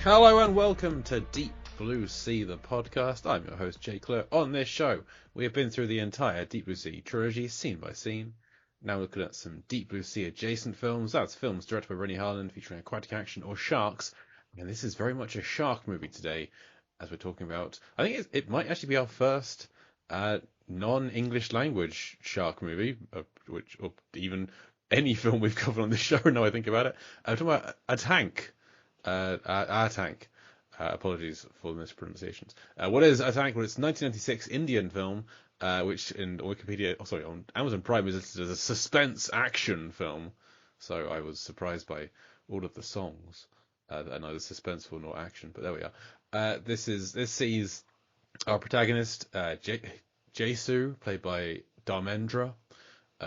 Hello and welcome to Deep Blue Sea, the podcast. I'm your host, Jay Clerk. On this show, we have been through the entire Deep Blue Sea trilogy, scene by scene. Now looking at some Deep Blue Sea adjacent films. That's films directed by Rennie Harlan featuring aquatic action or sharks. And this is very much a shark movie today, as we're talking about. I think it might actually be our first non-English language shark movie, or even any film we've covered on this show, now I think about it. I'm talking about Aatank. Aatank. Apologies for the mispronunciations. What is Aatank? Well, it's a 1996 Indian film, which in Wikipedia, on Amazon Prime is listed as a suspense action film. So I was surprised by all of the songs that are neither suspenseful nor action. But there we are. This sees our protagonist, Jesu, played by Dharmendra,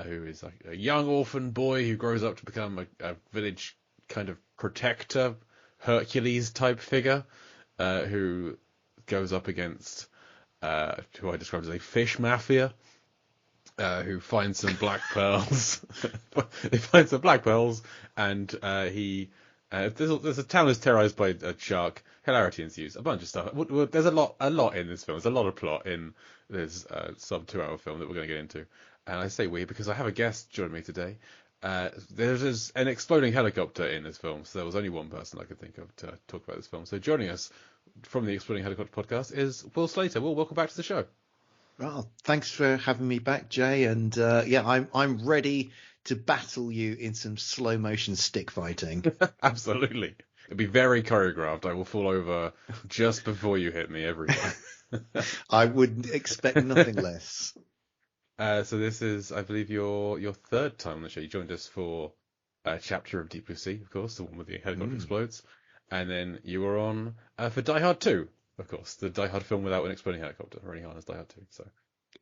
who is like a young orphan boy who grows up to become a village kind of protector, Hercules type figure, who goes up against who I described as a fish mafia, who finds some black pearls. They find some black pearls, and there's a town that's terrorized by a shark. Hilarity ensues. A bunch of stuff. There's a lot in this film. There's a lot of plot in this sub 2-hour film that we're going to get into. And I say we because I have a guest joining me today. There's an exploding helicopter in this film, so there was only one person I could think of to talk about this film. So joining us from the Exploding Helicopter podcast is Will Slater. Will, welcome back to the show. Well, thanks for having me back, Jay. And I'm ready to battle you in some slow motion stick fighting. Absolutely, it'll be very choreographed. I will fall over just before you hit me every time. I would expect nothing less. So this is, I believe, your third time on the show. You joined us for a chapter of Deep Blue Sea, of course, the one where the helicopter explodes. And then you were on for Die Hard 2, of course, the Die Hard film without an exploding helicopter. Rennie Harlan's Die Hard 2. So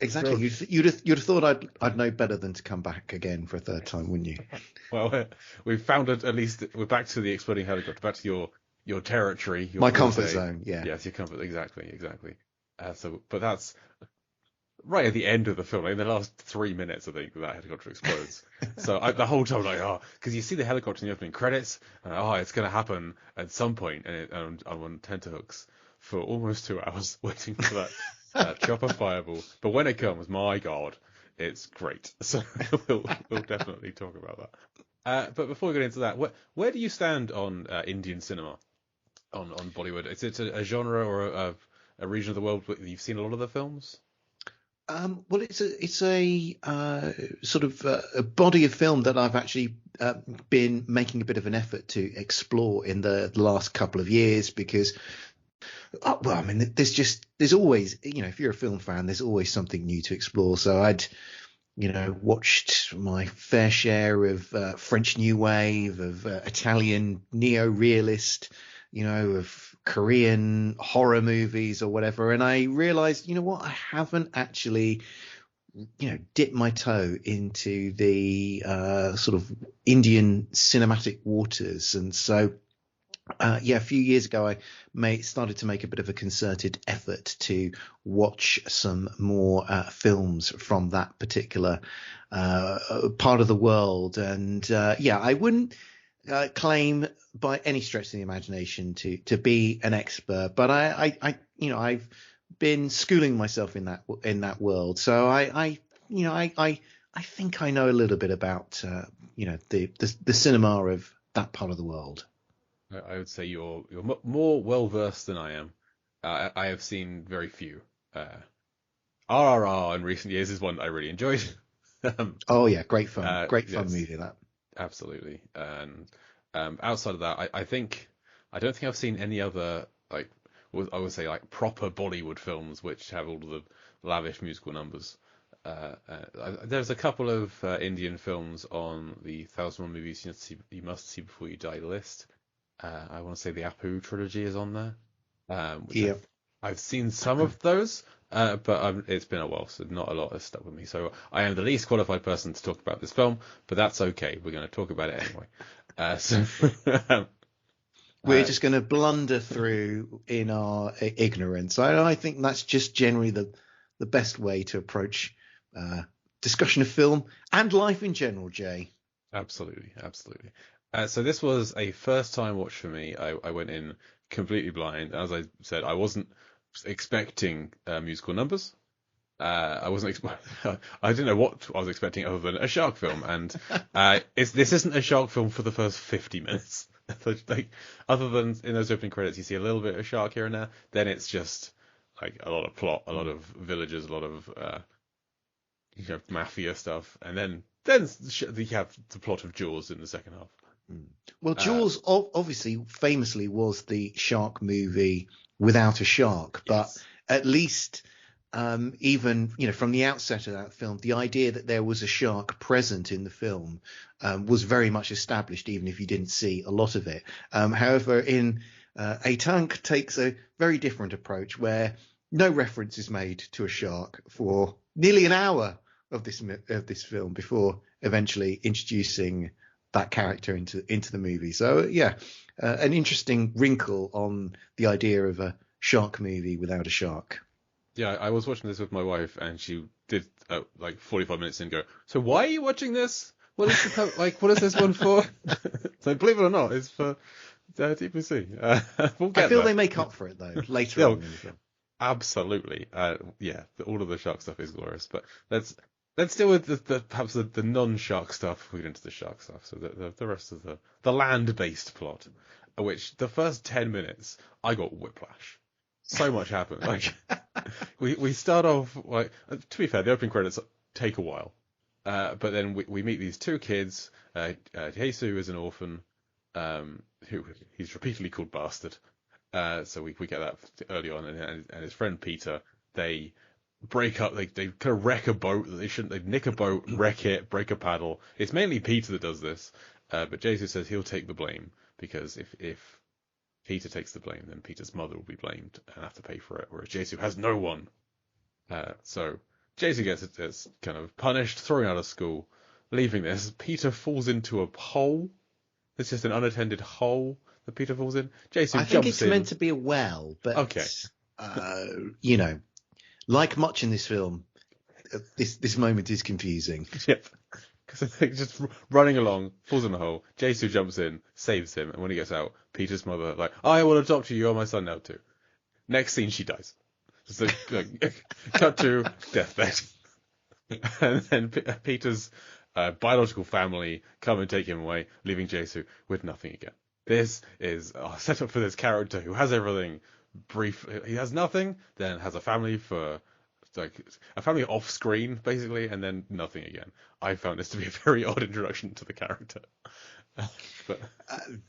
exactly, you'd have thought I'd know better than to come back again for a third time, wouldn't you? Well, we've found at least we're back to the exploding helicopter, back to your territory, my comfort zone. Yeah. Yes, your comfort. Exactly. But that's right at the end of the film, like in the last 3 minutes, I think, that helicopter explodes. So the whole time, because you see the helicopter in the opening credits, and it's going to happen at some point, and I'm on tenterhooks for almost 2 hours waiting for that chopper fireball. But when it comes, my God, it's great. So we'll definitely talk about that. But before we get into that, where do you stand on Indian cinema, on Bollywood? Is it a genre or a region of the world where you've seen a lot of the films? Well, it's a sort of a body of film that I've actually been making a bit of an effort to explore in the last couple of years because, there's always, if you're a film fan, there's always something new to explore. So I'd, watched my fair share of French New Wave, of Italian neo-realist, of Korean horror movies or whatever, and I realized, I haven't actually, dipped my toe into the sort of Indian cinematic waters, and so a few years ago I started to make a bit of a concerted effort to watch some more films from that particular part of the world, and I wouldn't claim by any stretch of the imagination to be an expert, but I've been schooling myself in that world, so I think I know a little bit about the cinema of that part of the world. I would say you're more well versed than I am. I have seen very few. RRR in recent years is one I really enjoyed. Great fun, yes. Movie that. Absolutely. And outside of that, I don't think I've seen any other, I would say, like proper Bollywood films which have all of the lavish musical numbers. There's a couple of Indian films on the 1,001 movies you must see before you die list. I want to say the Apu trilogy is on there. I've seen some of those, but it's been a while, so not a lot has stuck with me. So I am the least qualified person to talk about this film, but that's okay. We're going to talk about it anyway. We're just going to blunder through in our ignorance. I think that's just generally the best way to approach discussion of film and life in general, Jay. Absolutely. So this was a first time watch for me. I went in completely blind. As I said, I wasn't expecting musical numbers. I wasn't. I didn't know what I was expecting other than a shark film, and this isn't a shark film for the first 50 minutes. Like, other than in those opening credits, you see a little bit of shark here and there. Then it's just like a lot of plot, a lot of villagers, a lot of mafia stuff, and then you have the plot of Jaws in the second half. Well, Jaws obviously famously was the shark movie without a shark, but Yes. at least even from the outset of that film, the idea that there was a shark present in the film was very much established, even if you didn't see a lot of it. However, in Aatank takes a very different approach, where no reference is made to a shark for nearly an hour of this film before eventually introducing that character into the movie. So yeah, an interesting wrinkle on the idea of a shark movie without a shark. Yeah, I was watching this with my wife, and she did like 45 minutes in go. So why are you watching this? What is what is this one for? So believe it or not, it's for Deep Blue Sea. We'll get I feel there. they make up for it though later Yeah, on in the film. absolutely. Yeah, all of the shark stuff is glorious, but let's deal with perhaps the non-shark stuff. We get into the shark stuff. So the rest of the land-based plot, which the first 10 minutes I got whiplash. So much happened. Like we start off like, to be fair, the opening credits take a while, but then we meet these two kids. Jesus is an orphan, who he's repeatedly called bastard. So we get that early on, and his friend Peter, they break up. They kind of wreck a boat that they shouldn't. They nick a boat, wreck it, break a paddle. It's mainly Peter that does this, but Jesus says he'll take the blame, because if Peter takes the blame, then Peter's mother will be blamed and have to pay for it, whereas Jesus has no one. So Jesus gets kind of punished, thrown out of school, leaving this. Peter falls into a hole. It's just an unattended hole that Peter falls in. Jesus I jumps think it's in. meant to be a well, but Okay. Like much in this film, this moment is confusing. Yep. Because just running along, falls in a hole. Jesus jumps in, saves him, and when he gets out, Peter's mother like, I will adopt you. You're my son now too. Next scene, she dies. So cut to deathbed, and then Peter's biological family come and take him away, leaving Jesus with nothing again. This is set up for this character who has everything. He has nothing, then has a family for. Like a family off screen, basically, and then nothing again. I found this to be a very odd introduction to the character. But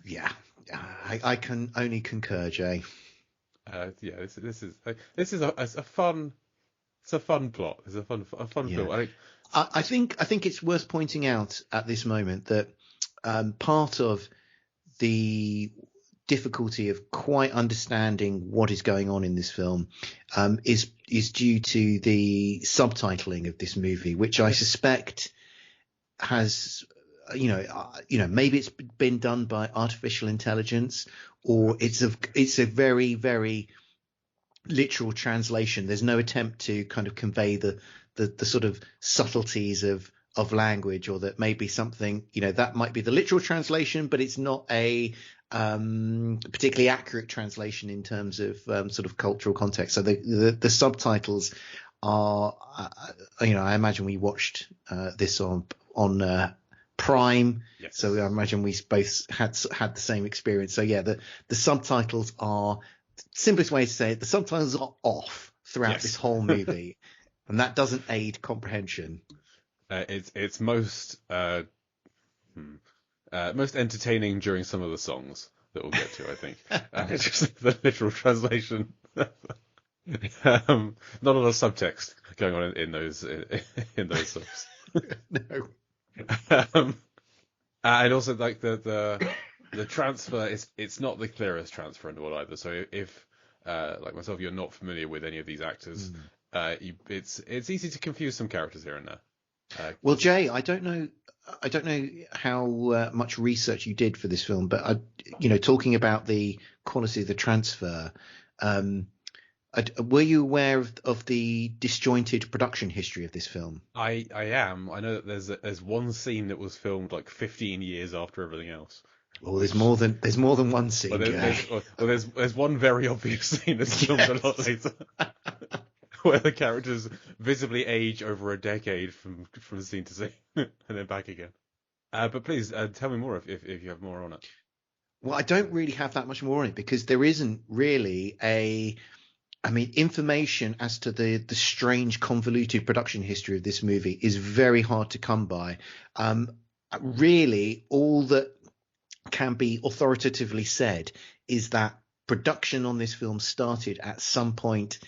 yeah, I can only concur, Jay. yeah, this is a fun. It's a fun plot. It's a fun film. I think it's worth pointing out at this moment that part of the difficulty of quite understanding what is going on in this film is due to the subtitling of this movie, which I suspect has maybe it's been done by artificial intelligence, or it's a very, very literal translation. There's no attempt to kind of convey the sort of subtleties of language, or that maybe something, that might be the literal translation, but it's not a particularly accurate translation in terms of sort of cultural context. So the subtitles are, I imagine we watched this on Prime. Yes. So I imagine we both had the same experience. So yeah, the subtitles are, simplest way to say it, the subtitles are off throughout this whole movie, and that doesn't aid comprehension. It's most entertaining during some of the songs that we'll get to, I think. It's just the literal translation. Not a lot of subtext going on in those songs. No. And also, like the transfer it's not the clearest transfer in the world either. So if like myself, you're not familiar with any of these actors, it's easy to confuse some characters here and there. Well, Jay, I don't know how much research you did for this film, but talking about the quality of the transfer, were you aware of the disjointed production history of this film? I am. I know that there's one scene that was filmed like 15 years after everything else. Well, which there's more than one well, scene, Jay. there's one very obvious scene that's filmed a lot later, where the characters visibly age over a decade from scene to scene, and then back again. But please tell me more if you have more on it. Well, I don't really have that much more on it because there isn't really information as to the strange, convoluted production history of this movie is very hard to come by. Really, all that can be authoritatively said is that production on this film started at some point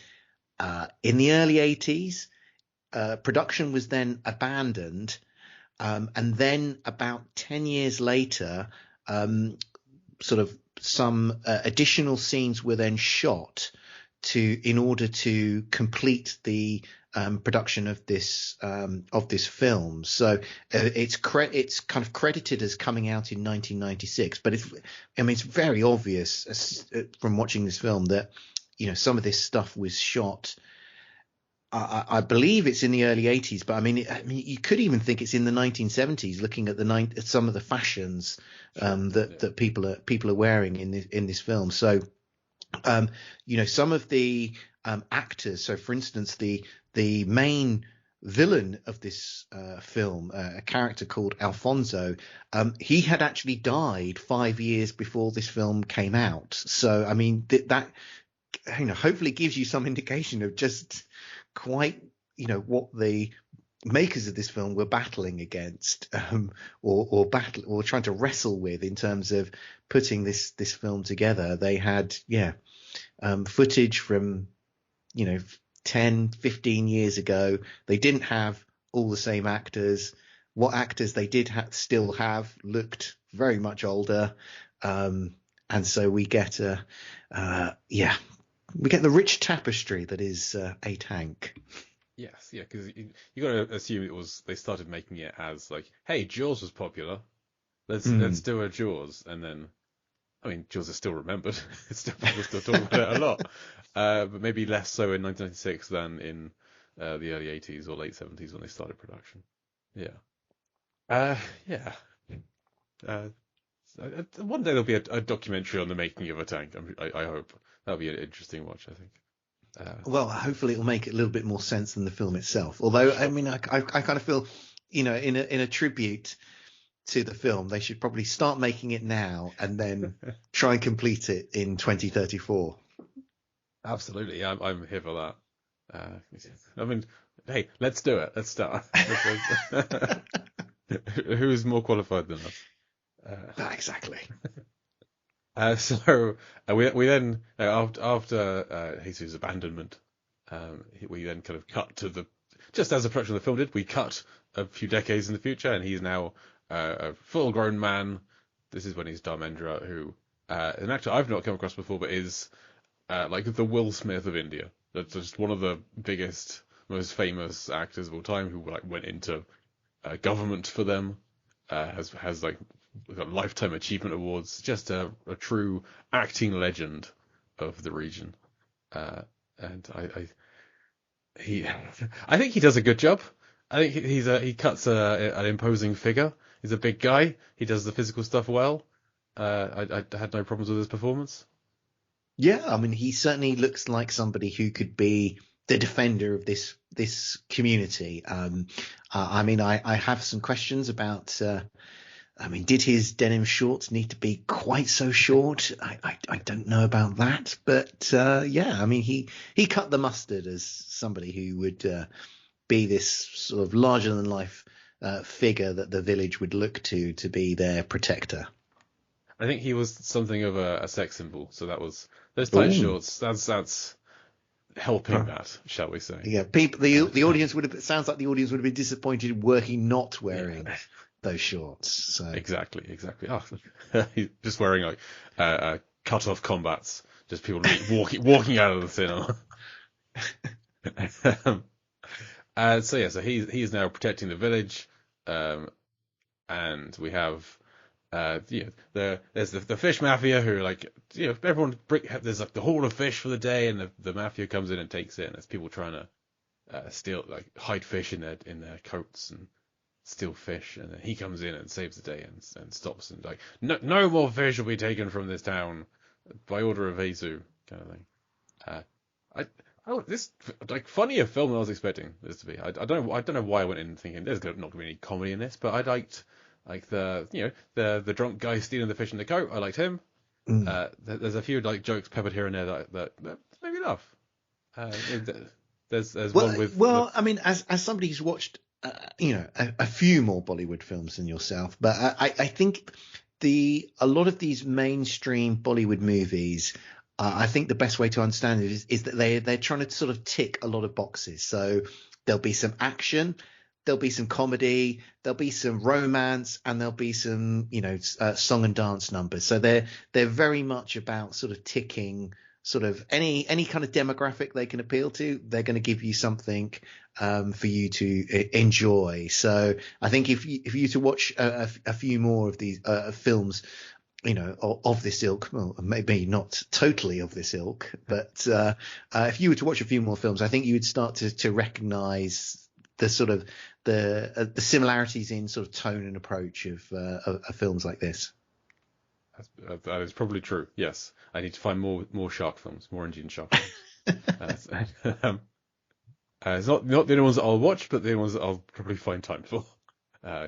in the early 80s. Production was then abandoned. And then about 10 years later, sort of some additional scenes were then shot in order to complete the production of this film. So it's kind of credited as coming out in 1996, but it's very obvious from watching this film that some of this stuff was shot. I believe it's in the early 80s, but I mean, you could even think it's in the 1970s. Looking at at some of the fashions that people are wearing in this film. So, some of the actors. So, for instance, the main villain of this film, a character called Alfonso, he had actually died 5 years before this film came out. So, I mean, that hopefully gives you some indication of just quite what the makers of this film were battling against or trying to wrestle with in terms of putting this film together. They had footage from 10-15 years ago. They didn't have all the same actors. What actors they did still have looked very much older, and so we get we get the rich tapestry that is Aatank. Yes, yeah, because you got to assume they started making it as like, hey, Jaws was popular, let's do a Jaws, and then, I mean, Jaws is still remembered. People still talk about it a lot, but maybe less so in 1996 than in the early 80s or late 70s when they started production. Yeah, yeah. One day there'll be a documentary on the making of Aatank. I hope that'll be an interesting watch. I think. Well, hopefully it'll make it a little bit more sense than the film itself. Although, sure. I mean, I kind of feel, in a tribute to the film, they should probably start making it now and then try and complete it in 2034. Absolutely, yeah, I'm here for that. I mean, hey, let's do it. Let's start. Who's more qualified than us? Exactly. So we then after Jesus' abandonment, we then kind of cut to just as the production of the film did. We cut a few decades in the future, and he's now a full-grown man. This is when he's Dharmendra, who an actor I've not come across before, but is like the Will Smith of India. That's just one of the biggest, most famous actors of all time, who like went into government for them. Has like got lifetime achievement awards. Just a true acting legend of the region. And I think he does a good job. I think he cuts an imposing figure. He's a big guy. He does the physical stuff well. I had no problems with his performance. Yeah, I mean, he certainly looks like somebody who could be the defender of this community. I mean, I have some questions about. I mean, did his denim shorts need to be quite so short? I don't know about that, but yeah, I mean, he cut the mustard as somebody who would be this sort of larger than life figure that the village would look to be their protector. I think he was something of a sex symbol, so that was those tight shorts. That's helping that, shall we say? Yeah, the audience would have. It sounds like the audience would have been disappointed were he not wearing those shorts. So exactly. Oh, he's just wearing like cut-off combats, just people walking out of the cinema. So he's now protecting the village, and we have. There's the fish mafia who everyone there's like the haul of fish for the day, and the mafia comes in and takes it, and there's people trying to steal hide fish in their coats, and steal fish, and then he comes in and saves the day and stops and like, no more fish will be taken from this town by order of Jesus, kind of thing. I this like funnier film than I was expecting this to be. I don't know why I went in thinking there's not going to be any comedy in this, but I liked like the drunk guy stealing the fish in the coat. I liked him. There's a few like jokes peppered here and there that made me laugh. There's one with I mean, as somebody who's watched a few more Bollywood films than yourself, but I think a lot of these mainstream Bollywood movies, I think the best way to understand it is that they're trying to sort of tick a lot of boxes. So there'll be some action, there'll be some comedy, there'll be some romance, and there'll be some song and dance numbers. So they're very much about sort of ticking sort of any kind of demographic they can appeal to. They're going to give you something for you to enjoy. So I think if you to watch a few more of these films, of this ilk, well, maybe not totally of this ilk, but if you were to watch a few more films, I think you would start to recognize the sort of the similarities in sort of tone and approach of films like this. That is probably true. Yes, I need to find more shark films, more Indian shark films. It's not the only ones that I'll watch, but the only ones that I'll probably find time for.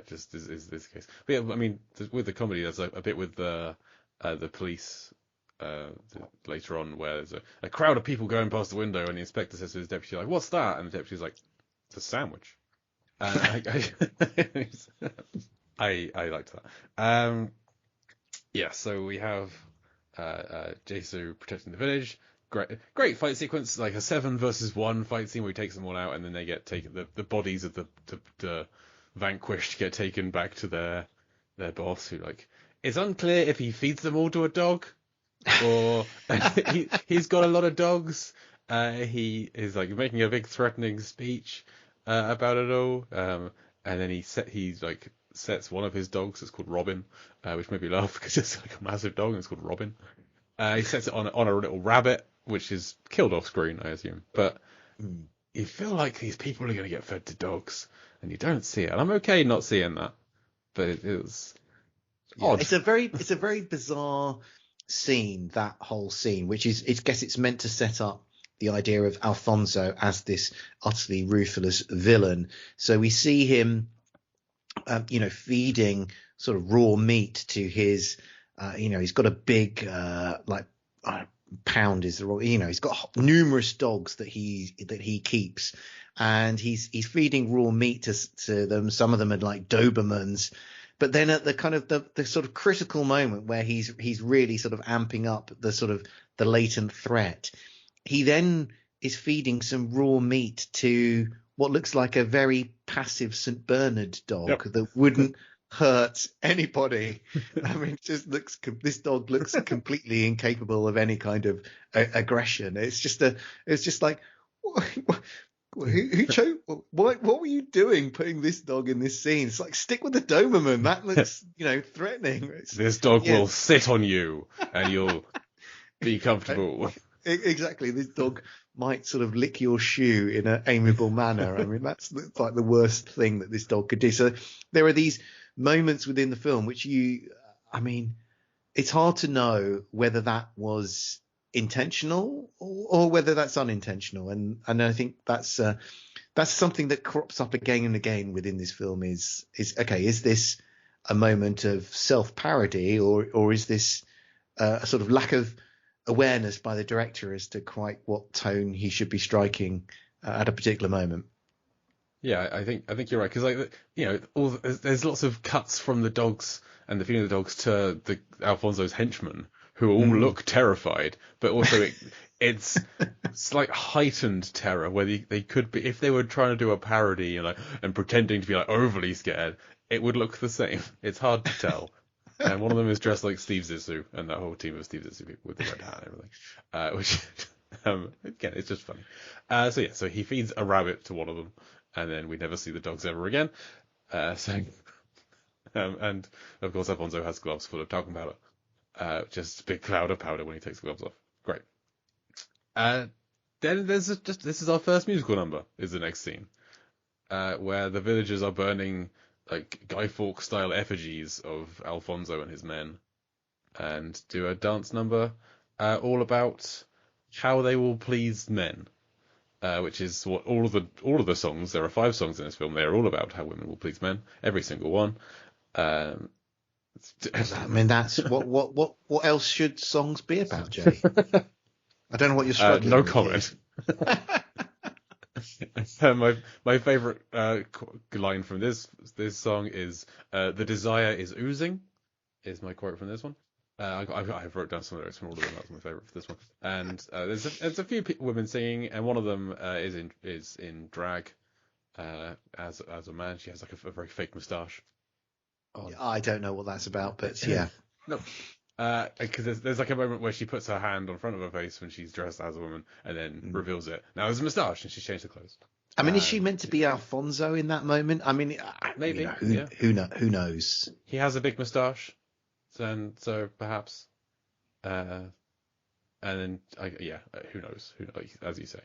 Just is this case. But yeah, I mean, with the comedy, there's a bit with the police later on where there's a crowd of people going past the window, and the inspector says to his deputy, like, "What's that?" And the deputy's like, "It's a sandwich." I liked that. Yeah, so we have Jesu protecting the village. Great fight sequence, like a 7 versus 1 fight scene where he takes them all out, and then they get taken. The bodies of the vanquished get taken back to their boss, who like it's unclear if he feeds them all to a dog or he's got a lot of dogs. He is like making a big threatening speech about it all, and then he sets one of his dogs. It's called Robin, which made me laugh because it's like a massive dog and it's called Robin. He sets it on a little rabbit, which is killed off screen, I assume. But you feel like these people are going to get fed to dogs, and you don't see it. And I'm okay not seeing that, but it was odd. It's a very bizarre scene, that whole scene, which is, I guess it's meant to set up the idea of Alfonso as this utterly ruthless villain. So we see him, feeding sort of raw meat to his, he's got a big, pound is the wrong, he's got numerous dogs that he keeps, and he's feeding raw meat to them. Some of them are like Dobermans. But then at the kind of the sort of critical moment where he's really sort of amping up the sort of the latent threat, he then is feeding some raw meat to what looks like a very passive St. Bernard dog that wouldn't hurt anybody. I mean, this dog looks completely incapable of any kind of aggression. It's just like, who chose? What were you doing putting this dog in this scene? It's like, stick with the Doberman. That looks, threatening. This dog will sit on you and you'll be comfortable. Exactly. This dog might sort of lick your shoe in an amiable manner. I mean, that's like the worst thing that this dog could do. So there are these moments within the film which it's hard to know whether that was intentional or whether that's unintentional. And I think that's something that crops up again and again within this film is this a moment of self-parody or is this a sort of lack of awareness by the director as to quite what tone he should be striking at a particular moment? Yeah, I think you're right, because there's lots of cuts from the dogs and the feeding of the dogs to Alfonso's henchmen who all look terrified, but also it's like heightened terror where they could be, if they were trying to do a parody and pretending to be like overly scared, it would look the same. It's hard to tell. And one of them is dressed like Steve Zissou, and that whole team of Steve Zissou people with the red hat and everything, which again, it's just funny. So he feeds a rabbit to one of them, and then we never see the dogs ever again. And of course Alfonso has gloves full of talcum powder, just a big cloud of powder when he takes the gloves off. Great. Then this is our first musical number. Is the next scene, where the villagers are burning like Guy Fawkes style effigies of Alfonso and his men, and do a dance number all about how they will please men, which is what all of the songs. There are 5 songs in this film. They are all about how women will please men. Every single one. Um, I mean, that's what else should songs be about, Jay? I don't know what you're struggling no with. comment. My favorite line from this song is "The desire is oozing," is my quote from this one. I wrote down some lyrics from all of them. That was my favorite for this one. And there's a few women singing, and one of them is in drag as a man. She has like a very fake moustache. Yeah, I don't know what that's about, but yeah. No. Because there's like a moment where she puts her hand on front of her face when she's dressed as a woman, and then reveals it. Now there's a moustache, and she's changed her clothes. I mean, is she meant to be Alfonso in that moment? I mean, maybe. Who knows? He has a big moustache, so perhaps. And then who knows? Who knows? As you say.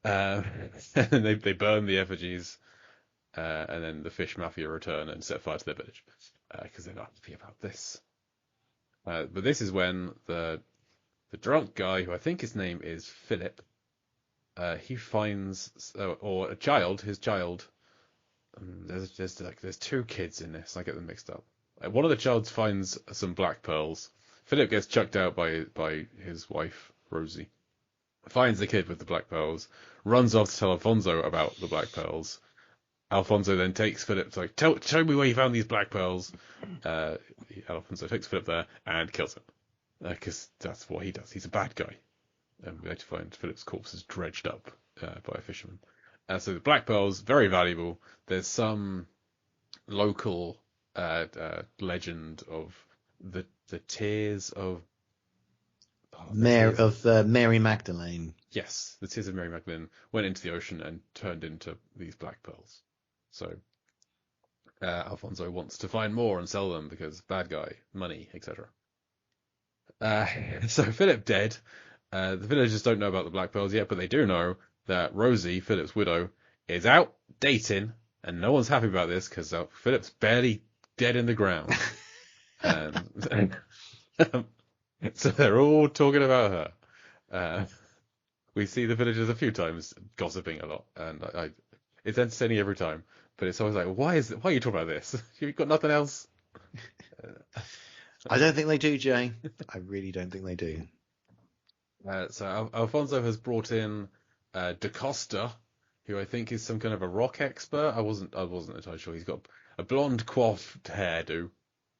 And they burn the effigies, and then the fish mafia return and set fire to their village because they're not happy about this. But this is when the drunk guy, who I think his name is Philip, he finds or his child. There's 2 kids in this. I get them mixed up. One of the childs finds some black pearls. Philip gets chucked out by his wife Rosie. Finds the kid with the black pearls, runs off to tell Alfonso about the black pearls. Alfonso then takes Philip to show me where you found these black pearls. Alfonso takes Philip there and kills him because that's what he does. He's a bad guy. And we later find Philip's corpse is dredged up by a fisherman. So the black pearls, very valuable. There's some local legend of the tears of Mary Magdalene. Yes, the tears of Mary Magdalene went into the ocean and turned into these black pearls. So Alfonso wants to find more and sell them because bad guy, money, etc. So Philip dead. The villagers don't know about the black pearls yet, but they do know that Rosie, Philip's widow, is out dating, and no one's happy about this because Philip's barely dead in the ground. So they're all talking about her. We see the villagers a few times gossiping a lot, and it's entertaining every time. But it's always like, why are you talking about this? You've got nothing else. I don't think they do, Jay. I really don't think they do. So Alfonso has brought in Da Costa, who I think is some kind of a rock expert. I wasn't entirely sure. He's got a blonde coiffed hairdo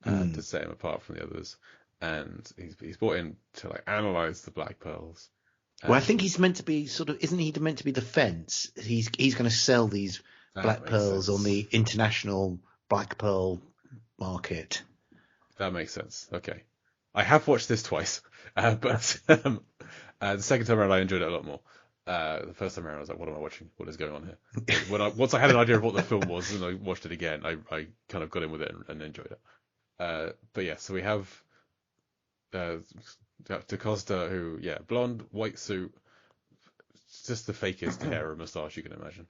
to set him apart from the others, and he's brought in to analyze the black pearls. Well, I think he's meant to be isn't he meant to be the fence? He's going to sell these black pearls on the international black pearl market. That makes sense. Okay. I have watched this twice, but the second time around I enjoyed it a lot more. The first time around I was like, what am I watching? What is going on here? Once I had an idea of what the film was and I watched it again, I kind of got in with it and enjoyed it. But yeah, so we have Da Costa, who, blonde, white suit, just the fakest hair and moustache you can imagine.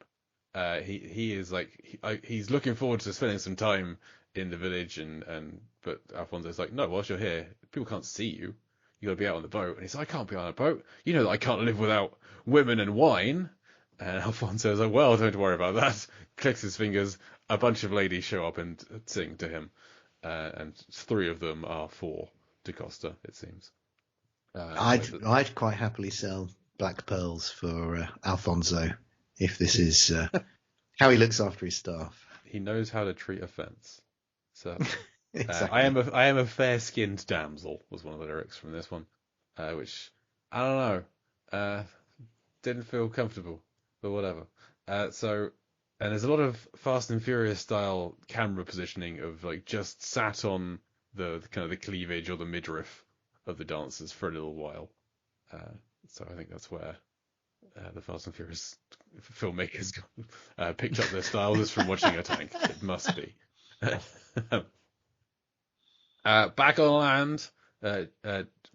He is he's looking forward to spending some time in the village, but Alfonso's like, no, whilst you're here, people can't see you. You got to be out on the boat. And he's like, I can't be on a boat. You know that I can't live without women and wine. And Alfonso's like, well, don't worry about that. Clicks his fingers. A bunch of ladies show up and sing to him. And 3 of them are for Da Costa, it seems. I'd quite happily sell black pearls for Alfonso if this is how he looks after his staff. He knows how to treat a fence. So exactly. I am a fair-skinned damsel was one of the lyrics from this one, which I don't know, didn't feel comfortable, but whatever. And there's a lot of Fast and Furious style camera positioning of just sat on the kind of the cleavage or the midriff of the dancers for a little while. So I think that's where the Fast and Furious filmmakers picked up their style just from watching Aatank. It must be. Back on land, there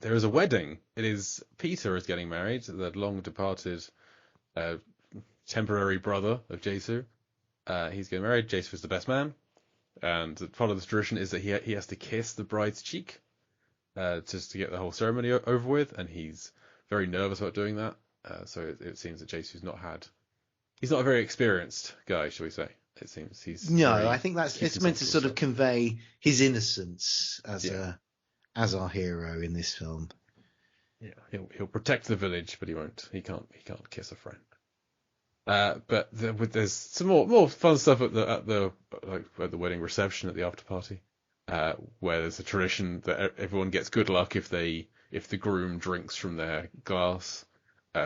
is a wedding. It is Peter is getting married, the long departed temporary brother of Jesu. He's getting married. Jesu is the best man. and part of the tradition is that he has to kiss the bride's cheek, just to get the whole ceremony over with, and he's very nervous about doing that. So it seems that Jasu's he's not a very experienced guy, shall we say? It seems No, I think it's meant to sort of convey his innocence as our hero in this film. Yeah, he'll protect the village, but he can't kiss a friend. But there's some more fun stuff at the wedding reception, at the after party, where there's a tradition that everyone gets good luck if the groom drinks from their glass.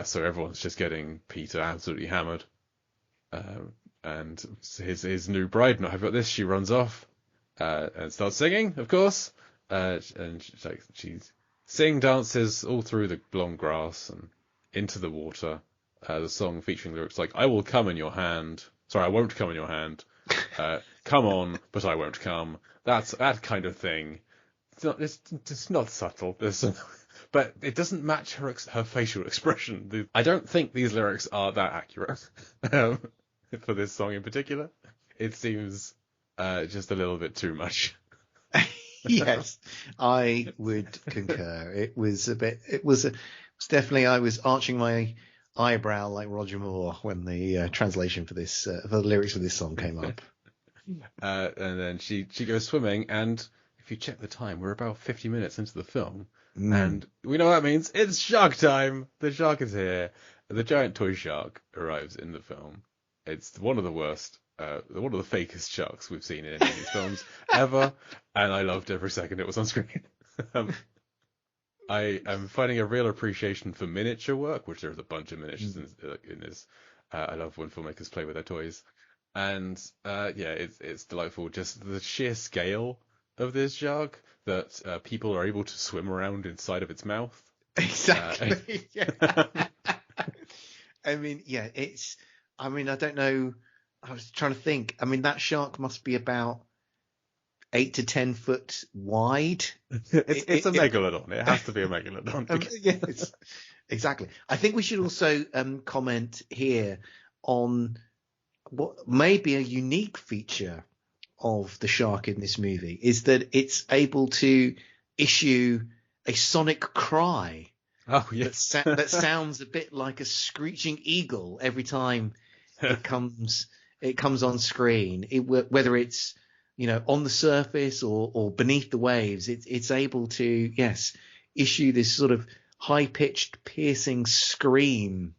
So everyone's just getting Peter absolutely hammered. And his new bride not happy about this. She runs off and starts singing, of course. And she's sing dances all through the long grass and into the water. The song featuring lyrics like "I will come in your hand." Sorry, I won't come in your hand. Come on, but I won't come. That kind of thing. It's not subtle. But it doesn't match her facial expression. I don't think these lyrics are that accurate for this song in particular. It seems just a little bit too much. Yes, I would concur. It was definitely, I was arching my eyebrow like Roger Moore when the translation for the lyrics for this song came up. And then she goes swimming, and if you check the time, we're about 50 minutes into the film, and we know what that means. It's shark time. The shark is here. The giant toy shark arrives in the film. It's one of the worst, one of the fakest sharks we've seen in any of these films ever, and I loved every second it was on screen. I am finding a real appreciation for miniature work, which there's a bunch of miniatures in this. I love when filmmakers play with their toys, and it's delightful. Just the sheer scale of this shark, that people are able to swim around inside of its mouth. Exactly. I mean, I don't know. I was trying to think. I mean, that shark must be about 8 to 10 foot wide. It's a megalodon. It has to be a megalodon. Yes, exactly. I think we should also comment here on what may be a unique feature of the shark in this movie, is that it's able to issue a sonic cry. Oh, yes. that sounds a bit like a screeching eagle every time it comes on screen. Whether it's on the surface or beneath the waves, it's able to issue this sort of high pitched, piercing scream.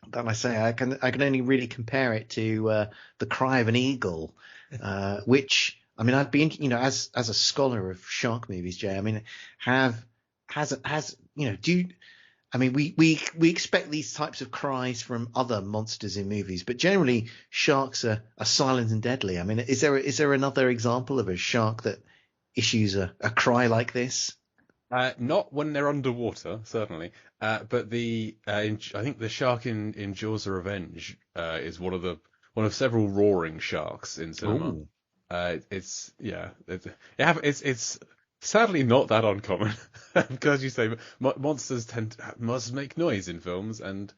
That I can only really compare it to the cry of an eagle, which, I mean, I'd be as a scholar of shark movies, Jay. I mean, we expect these types of cries from other monsters in movies, but generally sharks are silent and deadly. I mean, is there another example of a shark that issues a cry like this? Not when they're underwater, certainly. But I think the shark in Jaws: The Revenge is one of several roaring sharks in cinema. It's sadly not that uncommon, because you say monsters must make noise in films, and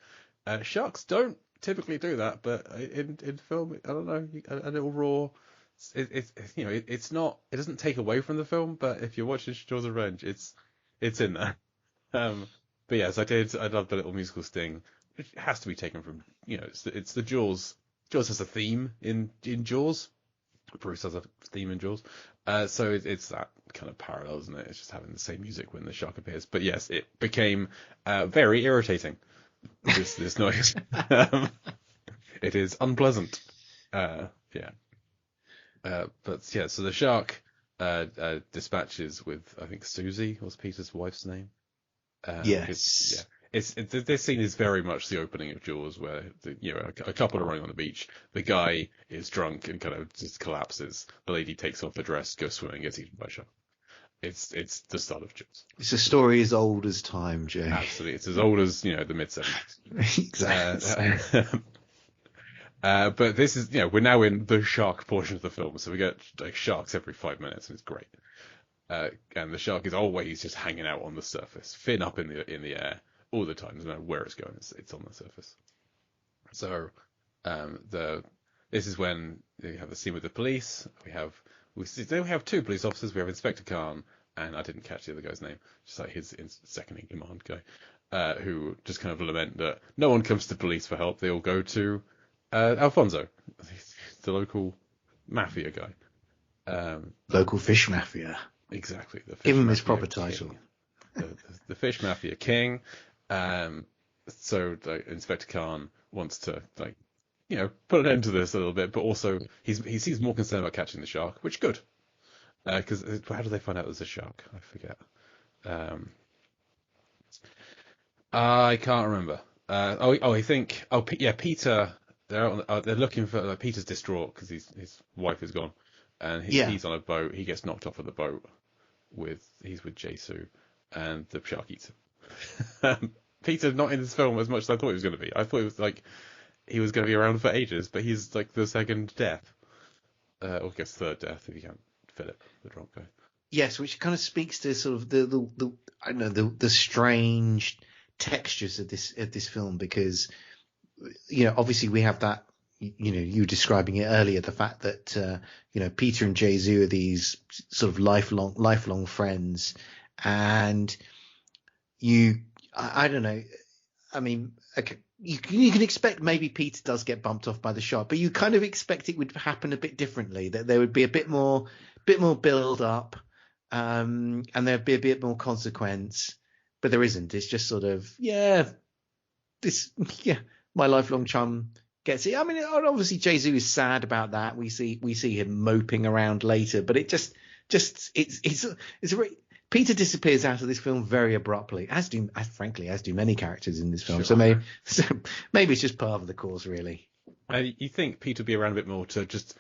sharks don't typically do that. But in film, I don't know, a little roar. It doesn't take away from the film, but if you're watching Jaws: The Revenge, it's in there. But yes, I love the little musical sting. It has to be taken from, it's the Jaws. Jaws has a theme in Jaws. Bruce has a theme in Jaws. So it's that kind of parallel, isn't it? It's just having the same music when the shark appears. But yes, it became very irritating, this noise. It is unpleasant. But yeah, so the shark dispatches with, I think, Susie was Peter's wife's name. Yes. This scene is very much the opening of Jaws, where a couple are running on the beach. The guy is drunk and kind of just collapses. The lady takes off the dress, goes swimming, gets eaten by a shark. It's the start of Jaws. It's a story as old as time, Jay. Absolutely, it's as old as the mid-70s. Exactly. But this is we're now in the shark portion of the film, so we get like sharks every 5 minutes, and it's great. And the shark is always just hanging out on the surface, fin up in the air all the time. No matter where it's going, it's on the surface. So this is when you have the scene with the police. We have we have two police officers. We have Inspector Khan, and I didn't catch the other guy's name, just like his second in command guy, who just kind of lament that no one comes to police for help. They all go to Alfonso, the local mafia guy. Local fish mafia. Exactly. The fish Give him mafia his proper king. title. The fish mafia king. So Inspector Khan wants to put an end to this a little bit, but also he seems more concerned about catching the shark, which is good. Because how do they find out there's a shark? I forget. I can't remember. Peter. They're looking for Peter's distraught because his wife is gone, and he's on a boat. He gets knocked off of the boat he's with Jesu, and the shark eats him. Peter's not in this film as much as I thought he was going to be. I thought it was like he was going to be around for ages, but he's like the second death, or I guess third death if you count Philip, the drunk guy. Yes, which kind of speaks to sort of the strange textures of this film, because obviously we have that, you were describing it earlier, the fact that Peter and Jesu are these sort of lifelong friends, and I don't know, I mean, okay, you can expect maybe Peter does get bumped off by the shark, but you kind of expect it would happen a bit differently, that there would be a bit more build up, and there'd be a bit more consequence, but there isn't. It's just sort of, my lifelong chum gets it. I mean, obviously Jesu is sad about that. We see him moping around later, but it just it's a very, Peter disappears out of this film very abruptly, as do many characters in this film. Sure. So maybe it's just part of the course, really. You think Peter would be around a bit more to just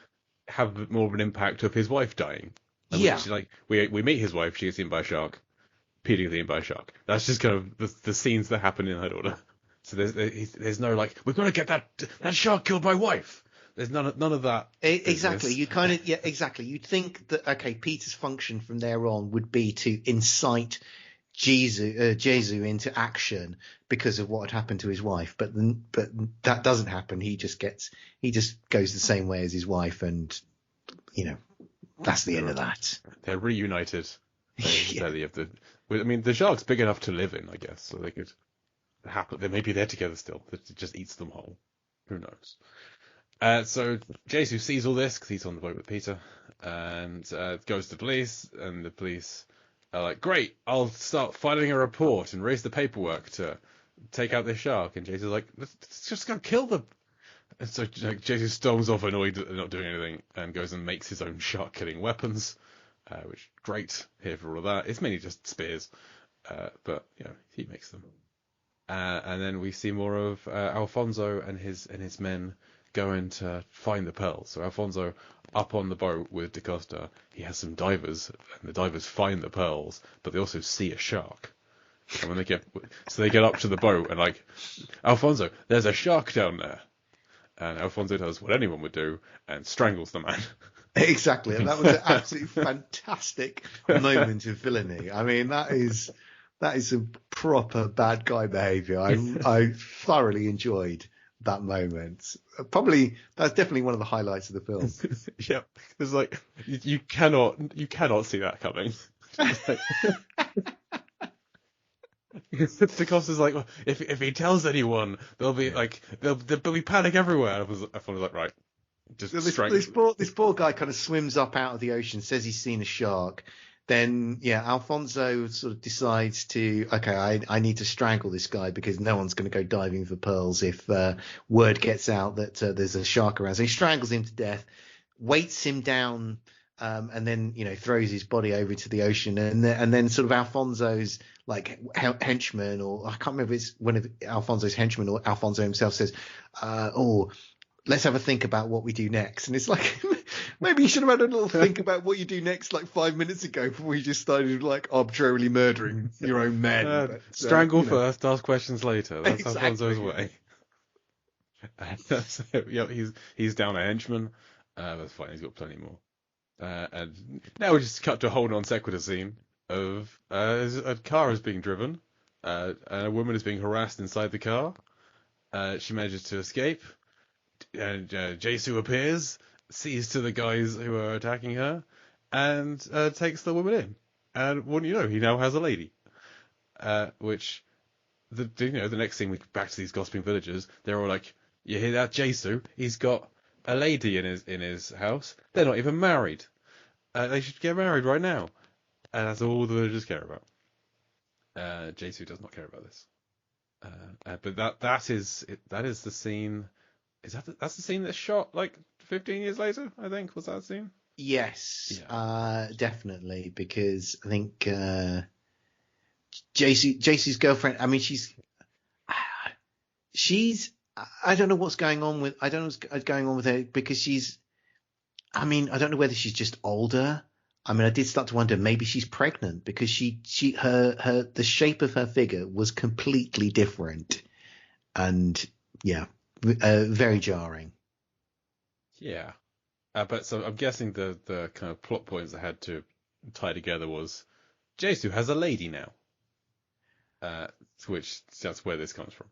have a bit more of an impact of his wife dying? We meet his wife, she gets eaten by a shark. Peter gets eaten by a shark. That's just kind of the scenes that happen in her order. So there's no like, we've got to get that shark killed my wife. There's none of that. Exactly. You kind of exactly. You'd think that Peter's function from there on would be to incite Jesu into action because of what had happened to his wife, but that doesn't happen. He just goes the same way as his wife, and that's the end of that. They're reunited. The shark's big enough to live in, I guess, so they could happen. They may be there together still. It just eats them whole. Who knows? So Jesu sees all this because he's on the boat with Peter, and goes to the police, and the police are like, "Great, I'll start filing a report and raise the paperwork to take out this shark." And Jesu's like, "Let's just go kill them." And so Jesu storms off, annoyed that they're not doing anything, and goes and makes his own shark-killing weapons, which great here for all of that. It's mainly just spears, but he makes them. And then we see more of Alfonso and his men going to find the pearls. So Alfonso up on the boat with Da Costa, he has some divers, and the divers find the pearls, but they also see a shark. And when they get up to the boat and like, "Alfonso, there's a shark down there." And Alfonso does what anyone would do and strangles the man. Exactly, and that was an absolutely fantastic moment of villainy. I mean, that is some proper bad guy behaviour. I thoroughly enjoyed that moment. Probably that's definitely one of the highlights of the film. Yep, there's like you cannot see that coming. Da Costa's like, well, if he tells anyone, there'll be panic everywhere. I was like, right, just this poor guy kind of swims up out of the ocean, says he's seen a shark. Then Alfonso sort of decides to, I need to strangle this guy because no one's going to go diving for pearls if word gets out that there's a shark around. So he strangles him to death, weights him down, and then throws his body over to the ocean. And then sort of Alfonso's like henchman, or I can't remember if it's one of Alfonso's henchmen or Alfonso himself, says, let's have a think about what we do next. And it's like, maybe you should have had a little think about what you do next like 5 minutes ago before you just started like arborarily murdering your own men. Strangle first, ask questions later. That's exactly. Alfonso's way. So, he's down a henchman. That's fine, he's got plenty more. And now we just cut to a whole non sequitur scene of a car is being driven, and a woman is being harassed inside the car. She manages to escape, and Jesu appears, sees to the guys who are attacking her. and takes the woman in. And wouldn't you know, he now has a lady. Which the next scene we back to these gossiping villagers. They're all like, "You hear that, Jesu? He's got a lady in his house. They're not even married. They should get married right now." And that's all the villagers care about. Jesu does not care about this. But that is the scene. That's the scene that's shot like 15 years later, I think. Was that the scene? Yes, Yeah. definitely, because I think JC's girlfriend. I mean, she's. I don't know what's going on with. I don't know what's going on with her, because she's. I mean, I don't know whether she's just older. I mean, I did start to wonder, maybe she's pregnant, because the shape of her figure was completely different, and yeah, very jarring. Yeah. But so I'm guessing the kind of plot points I had to tie together was Jesu has a lady now. Which that's where this comes from.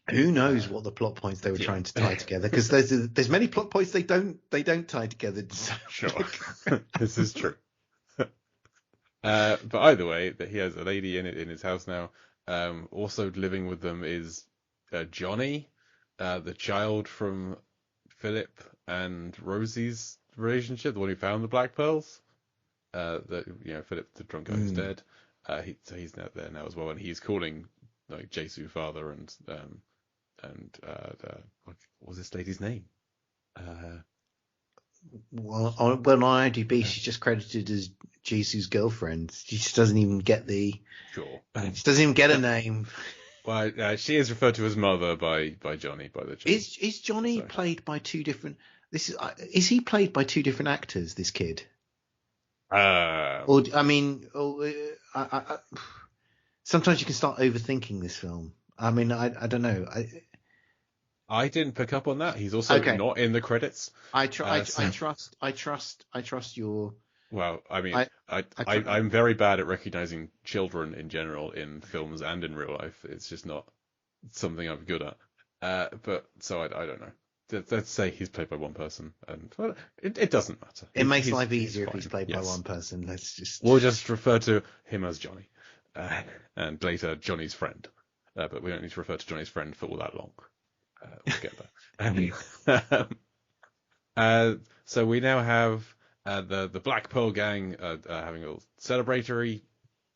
Who knows what the plot points they were trying to tie together? Because there's many plot points they don't tie together. Sure, this is true. But either way, that he has a lady in his house now. Also living with them is Johnny, the child from Philip and Rosie's relationship, the one who found the black pearls. Philip, the drunk guy, who's dead. So he's now there now as well, and he's calling like Jesu father and what was this lady's name? Well, on IMDb, she's just credited as Jesu's girlfriend. She just doesn't even get Sure. She doesn't even get a name. Well, she is referred to as mother by Johnny, by the child. Is Johnny played by two different? Is he played by two different actors? This kid. Sometimes you can start overthinking this film. I mean, I don't know. I didn't pick up on that. He's also not in the credits. I trust your. Well, I mean, I'm very bad at recognizing children in general in films and in real life. It's just not something I'm good at. But so I don't know. Let's say he's played by one person, and well, it doesn't matter. It makes life easier if he's played by one person. We'll just refer to him as Johnny, and later Johnny's friend. But we don't need to refer to Johnny's friend for all that long. We'll get there. So we now have the Black Pearl gang having a celebratory,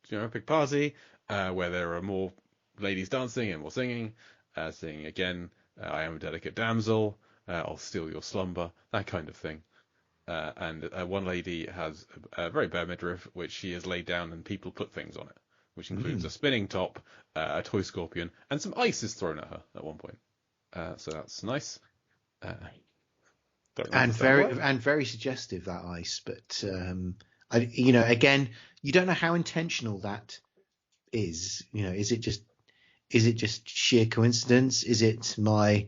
big party where there are more ladies dancing and more singing, singing again. I am a delicate damsel. I'll steal your slumber. That kind of thing. And one lady has a very bad midriff, which she has laid down, and people put things on it, which includes a spinning top, a toy scorpion, and some ice is thrown at her at one point. So that's nice. And very suggestive, that ice, but again, you don't know how intentional that is. Is it just sheer coincidence? Is it my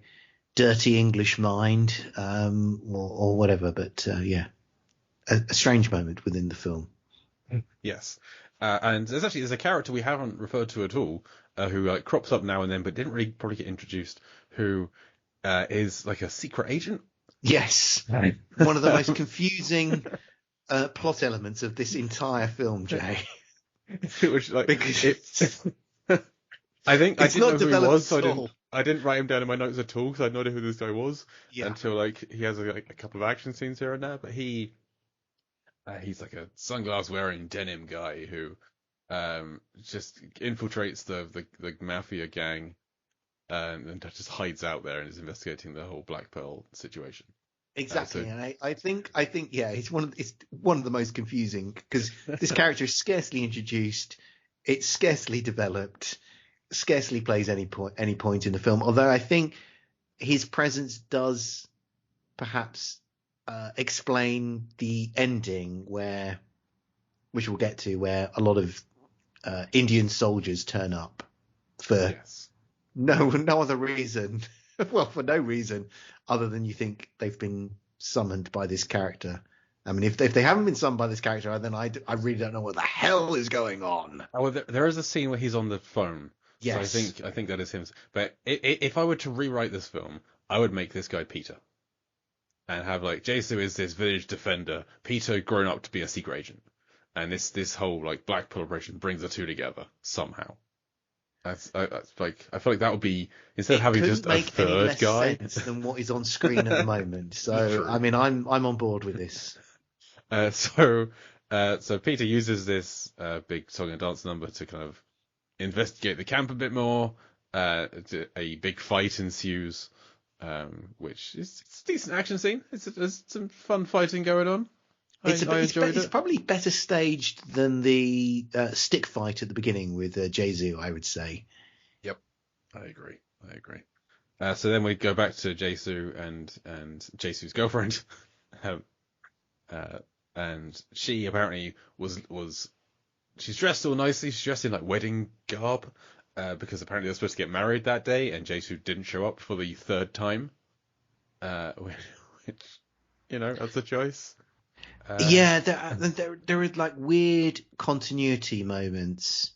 dirty English mind, or whatever? But a strange moment within the film. Yes, and there's a character we haven't referred to at all, who crops up now and then, but didn't really probably get introduced. Who is like a secret agent? Yes, one of the most confusing plot elements of this entire film, Jay. Which, because I think I didn't know who he was, so I didn't write him down in my notes at all because I had no idea who this guy was until he has a couple of action scenes here and there. But he's like a sunglass wearing denim guy who just infiltrates the mafia gang and just hides out there and is investigating the whole Black Pearl situation. Exactly, and I think it's one of the most confusing because this character is scarcely introduced, it's scarcely developed, scarcely plays any point in the film. Although I think his presence does perhaps explain the ending, which we'll get to, where a lot of Indian soldiers turn up for no other reason. Well, for no reason other than you think they've been summoned by this character. I mean, if they haven't been summoned by this character, then I really don't know what the hell is going on. Oh, well, there is a scene where he's on the phone. Yes. So I think that is him. But if I were to rewrite this film, I would make this guy Peter. and have like Jesu is this village defender, Peter grown up to be a secret agent, and this whole like Blackpool operation brings the two together somehow. That's like I feel like that would be, instead of having just a make any third less guy. sense than what is on screen at the moment. So True. I mean, I'm on board with this. So Peter uses this big song and dance number to kind of investigate the camp a bit more. A big fight ensues, which is it's a decent action scene. There's some fun fighting going on. I enjoyed it. It's probably better staged than the stick fight at the beginning with Jesu, I would say. Yep, I agree. So then we go back to Jesu and Jesu's girlfriend, and she apparently she's dressed all nicely. She's dressed in like wedding garb, because apparently they're supposed to get married that day, and Jesu didn't show up for the third time, which that's a choice. There are like weird continuity moments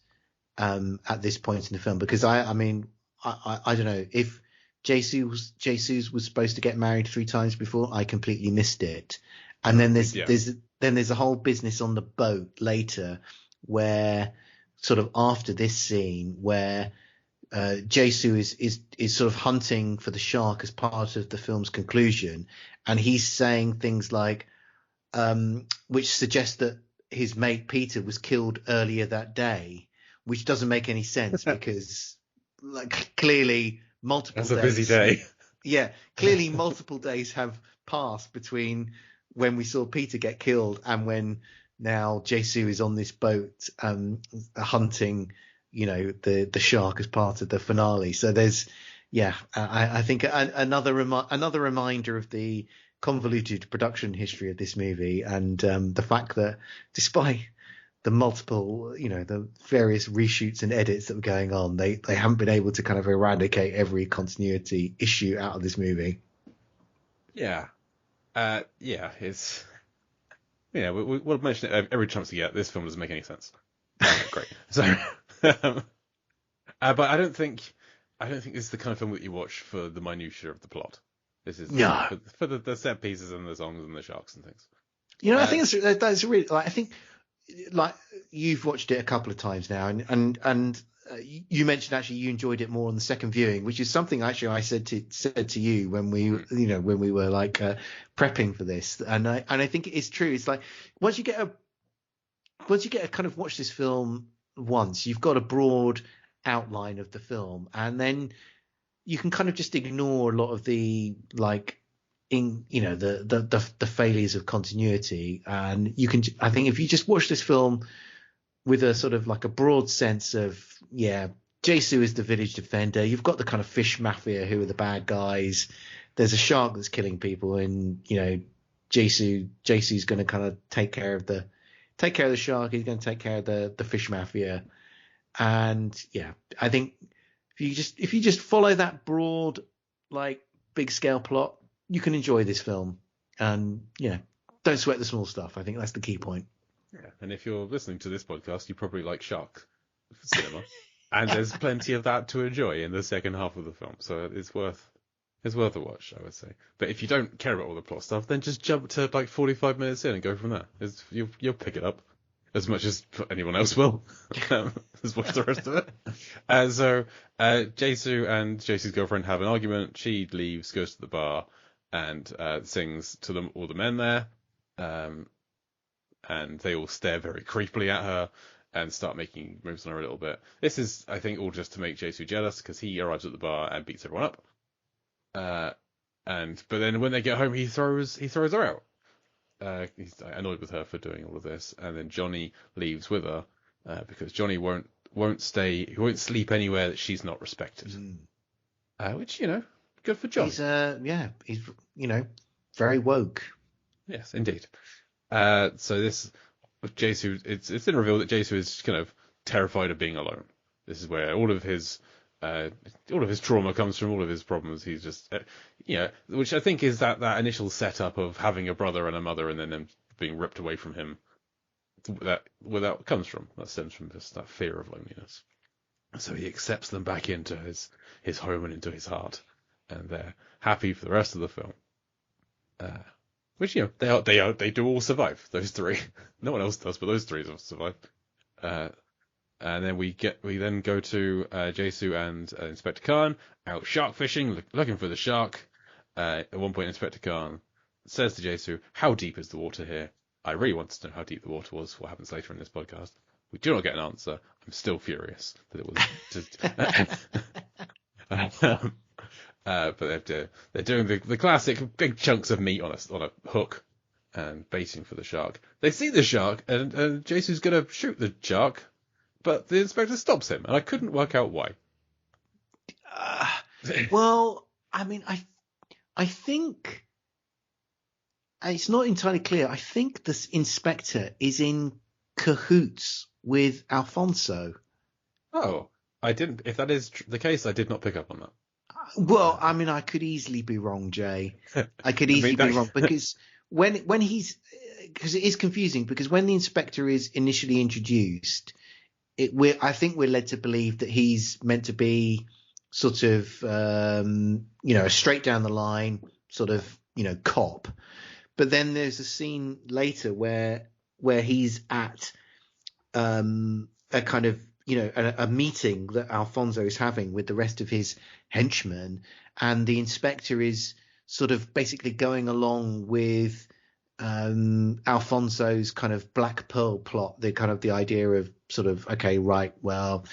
at this point in the film, because I don't know if Jesus was supposed to get married 3 times before. I completely missed it. And then there's a whole business on the boat later, where sort of after this scene where Jesu is sort of hunting for the shark as part of the film's conclusion, and he's saying things like which suggests that his mate Peter was killed earlier that day, which doesn't make any sense because like clearly multiple days. That's a busy day. Yeah, clearly multiple days have passed between when we saw Peter get killed and when now Jesu is on this boat hunting, the shark as part of the finale. So there's, I think another reminder of the convoluted production history of this movie, and the fact that despite the multiple, the various reshoots and edits that were going on, they haven't been able to kind of eradicate every continuity issue out of this movie. It's we'll mention it every chance we get. This film doesn't make any sense. Great. So, but I don't think this is the kind of film that you watch for the minutiae of the plot. This is for the set pieces and the songs and the sharks and things. I think that's really like, I think like you've watched it a couple of times now, and you mentioned actually you enjoyed it more on the second viewing, which is something actually I said to you when we were like prepping for this, and I think it's true. It's like once you get a kind of watch this film once, you've got a broad outline of the film, and then you can kind of just ignore a lot of the like the failures of continuity, and you can, I think if you just watch this film with a sort of like a broad sense of, Jesu is the village defender, you've got the kind of fish mafia who are the bad guys, there's a shark that's killing people, and Jesu's going to kind of take care of the shark, he's going to take care of the fish mafia, and I think if you just follow that broad like big scale plot, you can enjoy this film, and don't sweat the small stuff. I think that's the key point. Yeah, and if you're listening to this podcast, you probably like shark cinema, and there's plenty of that to enjoy in the second half of the film, so it's worth a watch, I would say. But if you don't care about all the plot stuff, then just jump to like 45 minutes in and go from there. You'll pick it up as much as anyone else will. Just watch the rest of it. So Jesu and Jesu's girlfriend have an argument. She leaves, goes to the bar, and sings to all the men there. And they all stare very creepily at her and start making moves on her a little bit. This is, I think, all just to make Jesu jealous, because he arrives at the bar and beats everyone up. But then when they get home, he throws her out. He's annoyed with her for doing all of this, and then Johnny leaves with her because Johnny won't stay. He won't sleep anywhere that she's not respected. Which good for Johnny. He's very woke. Yes, indeed. So this with Jesu, it's been revealed that Jesu is kind of terrified of being alone. This is where all of his trauma comes from, all of his problems. He's just, which I think is that initial setup of having a brother and a mother, and then them being ripped away from him. Where that comes from. That stems from just that fear of loneliness. So he accepts them back into his home and into his heart, and they're happy for the rest of the film. Which they do all survive. Those three, no one else does, but those three survive. And then we then go to Jesu and Inspector Khan out shark fishing, looking for the shark. At one point, Inspector Khan says to Jesu, "How deep is the water here?" I really want to know how deep the water was. What happens later in this podcast? We do not get an answer. I'm still furious that it was just. But they're doing the classic big chunks of meat on a hook and baiting for the shark. They see the shark and Jesu's gonna shoot the shark, but the inspector stops him, and I couldn't work out why. Well, I mean, I think it's not entirely clear. I think this inspector is in cahoots with Alfonso. Oh, I didn't. If that is the case, I did not pick up on that. Well, I mean, I could easily be wrong, Jay. I could easily be wrong because when because it is confusing because when the inspector is initially introduced, I think we're led to believe that he's meant to be sort of a straight down the line sort of cop, but then there's a scene later where he's at a kind of a meeting that Alfonso is having with the rest of his henchmen, and the inspector is sort of basically going along with Alfonso's kind of Black Pearl plot, the idea of sort of, okay, right, well,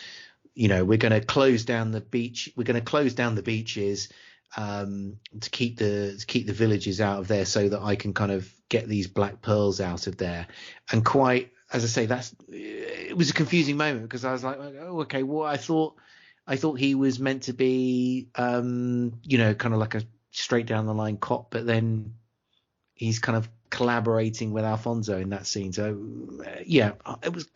we're going to close down the beach, we're going to close down the beaches to keep the villages out of there so that I can kind of get these black pearls out of there. And quite, as I say, it was a confusing moment because I was like, oh, okay, well, I thought he was meant to be, kind of like a straight down the line cop, but then he's kind of collaborating with Alfonso in that scene. So yeah, it was,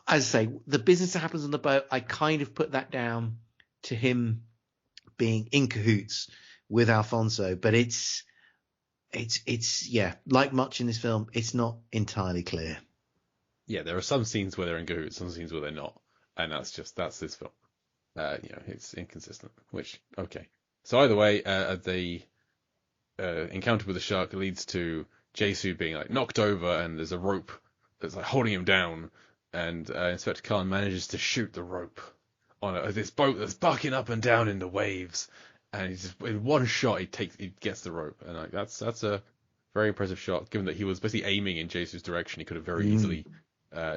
as I say, the business that happens on the boat, I kind of put that down to him being in cahoots with Alfonso, but it's yeah, like much in this film, it's not entirely clear. Yeah, there are some scenes where they're in cahoots, some scenes where they're not, and that's this film. It's inconsistent. Which, okay. So either way, the encounter with the shark leads to Jesu being like knocked over, and there's a rope that's like holding him down, and Inspector Khan manages to shoot the rope on this boat that's bucking up and down in the waves, and he's just, in one shot he gets the rope, and like that's a very impressive shot. Given that he was basically aiming in Jesu's direction, he could have very easily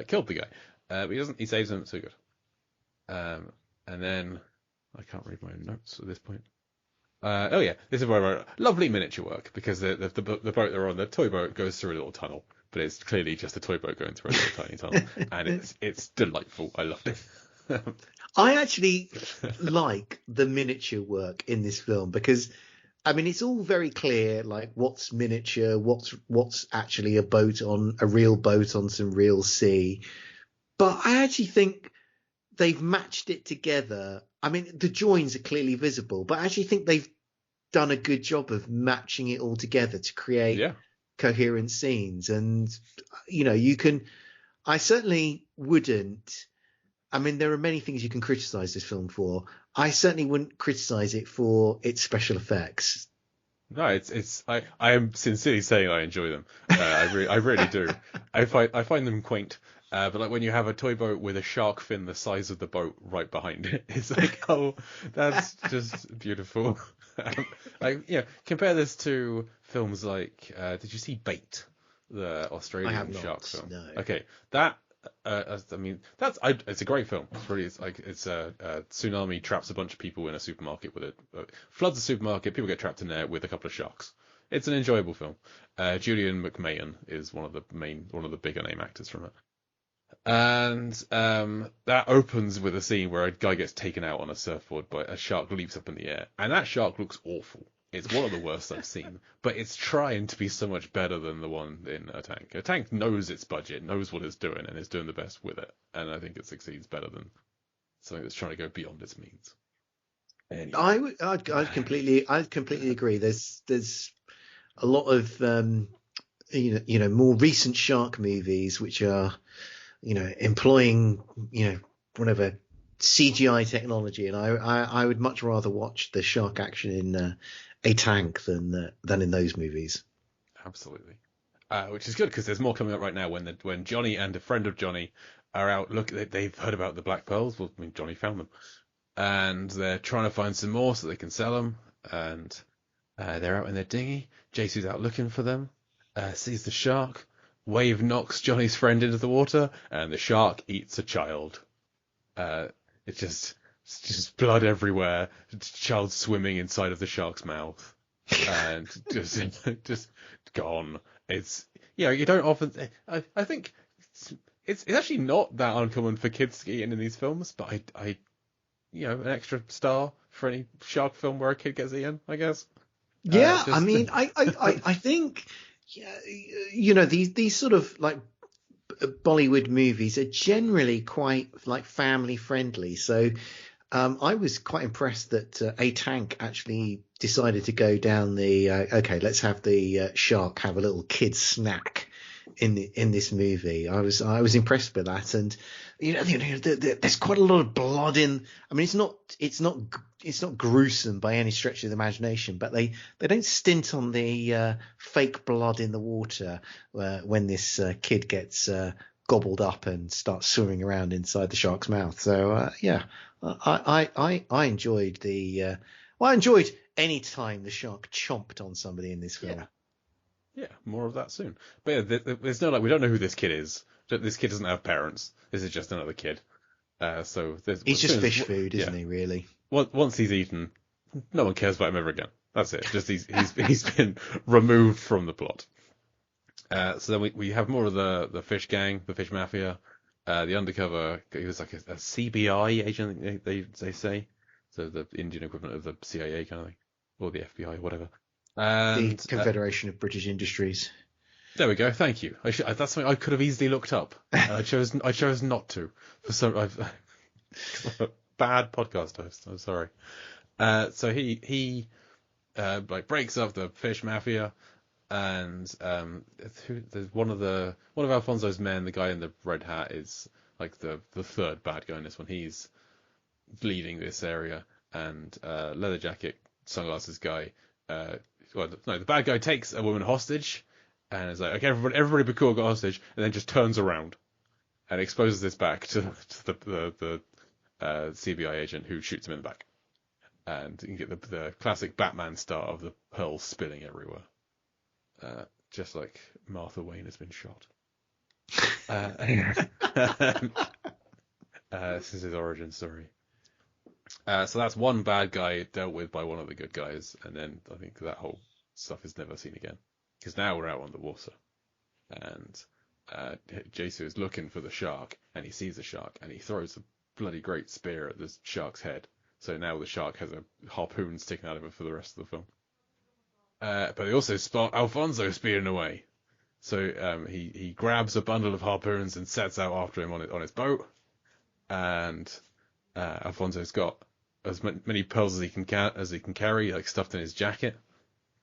killed the guy, but he doesn't. He saves him, so good. And then I can't read my notes at this point. Oh yeah, this is where I wrote lovely miniature work because the boat they're on, the toy boat, goes through a little tunnel, but it's clearly just a toy boat going through a little tiny tunnel, and it's delightful. I loved it. I actually like the miniature work in this film because, I mean, it's all very clear, like what's miniature, what's actually a real boat on some real sea. But I actually think they've matched it together. I mean, the joins are clearly visible, but I actually think they've done a good job of matching it all together to create coherent scenes. And, I certainly wouldn't. I mean, there are many things you can criticize this film for. I certainly wouldn't criticize it for its special effects. No, I am sincerely saying I enjoy them. I really do. I find them quaint. But like when you have a toy boat with a shark fin the size of the boat right behind it, it's like, oh, that's just beautiful. Compare this to films like, did you see Bait, the Australian shark film? No. Okay, that. It's a great film. It's a tsunami traps a bunch of people in a supermarket floods a supermarket. People get trapped in there with a couple of sharks. It's an enjoyable film. Julian McMahon is one of the bigger name actors from it. And that opens with a scene where a guy gets taken out on a surfboard by a shark leaps up in the air, and that shark looks awful. It's one of the worst I've seen, but it's trying to be so much better than the one in Aatank. Aatank knows its budget, knows what it's doing, and is doing the best with it. And I think it succeeds better than something that's trying to go beyond its means. Anyway. I completely agree. There's a lot of more recent shark movies which are employing whatever CGI technology, and I would much rather watch the shark action in Aatank than in those movies. Absolutely. Which is good because there's more coming up right now when Johnny and a friend of Johnny are out. Look, they've heard about the black pearls. Well, I mean, Johnny found them, and they're trying to find some more so they can sell them. And they're out in their dinghy. Jason's out looking for them. Sees the shark. Wave knocks Johnny's friend into the water, and the shark eats a child. It's just blood everywhere. Child swimming inside of the shark's mouth, and just gone. It's you don't often. I think it's actually not that uncommon for kids to get in these films, but I an extra star for any shark film where a kid gets eaten, I guess. Yeah, I mean, I think, these sort of like Bollywood movies are generally quite like family friendly. So I was quite impressed that Aatank actually decided to go down the okay, let's have the shark have a little kid snack in this movie. I was impressed with that, and there's quite a lot of blood in. I mean, it's not gruesome by any stretch of the imagination, but they don't stint on the fake blood in the water when this kid gets gobbled up and starts swimming around inside the shark's mouth. So I enjoyed I enjoyed any time the shark chomped on somebody in this film. Yeah, more of that soon. But yeah, there's no we don't know who this kid is. This kid doesn't have parents. This is just another kid. So he's just fish food, isn't he? Really. Once he's eaten, no one cares about him ever again. That's it. Just he's been removed from the plot. So then we have more of the fish gang, the fish mafia, the undercover. He was like a CBI agent, they say. So the Indian equivalent of the CIA kind of thing, or the FBI, whatever. And, the Confederation of British Industries. There we go. Thank you. That's something I could have easily looked up. I chose not to. For some bad podcast host. I'm sorry. So he breaks up the fish mafia, and there's one of Alfonso's men, the guy in the red hat, is like the third bad guy in this one. He's leading this area, and leather jacket, sunglasses guy. The bad guy takes a woman hostage, and is like, okay, everybody be cool, got hostage, and then just turns around and exposes this back to the CBI agent, who shoots him in the back, and you can get the classic Batman start of the pearls spilling everywhere, just like Martha Wayne has been shot. This is his origin story. So that's one bad guy dealt with by one of the good guys, and then I think that whole stuff is never seen again. Because now we're out on the water, and Jesu is looking for the shark, and he sees the shark, and he throws a bloody great spear at the shark's head. So now the shark has a harpoon sticking out of it for the rest of the film. But they also spot Alfonso spearing away. So he grabs a bundle of harpoons and sets out after him on his boat, and Alfonso's got as many pearls as he can carry, like stuffed in his jacket.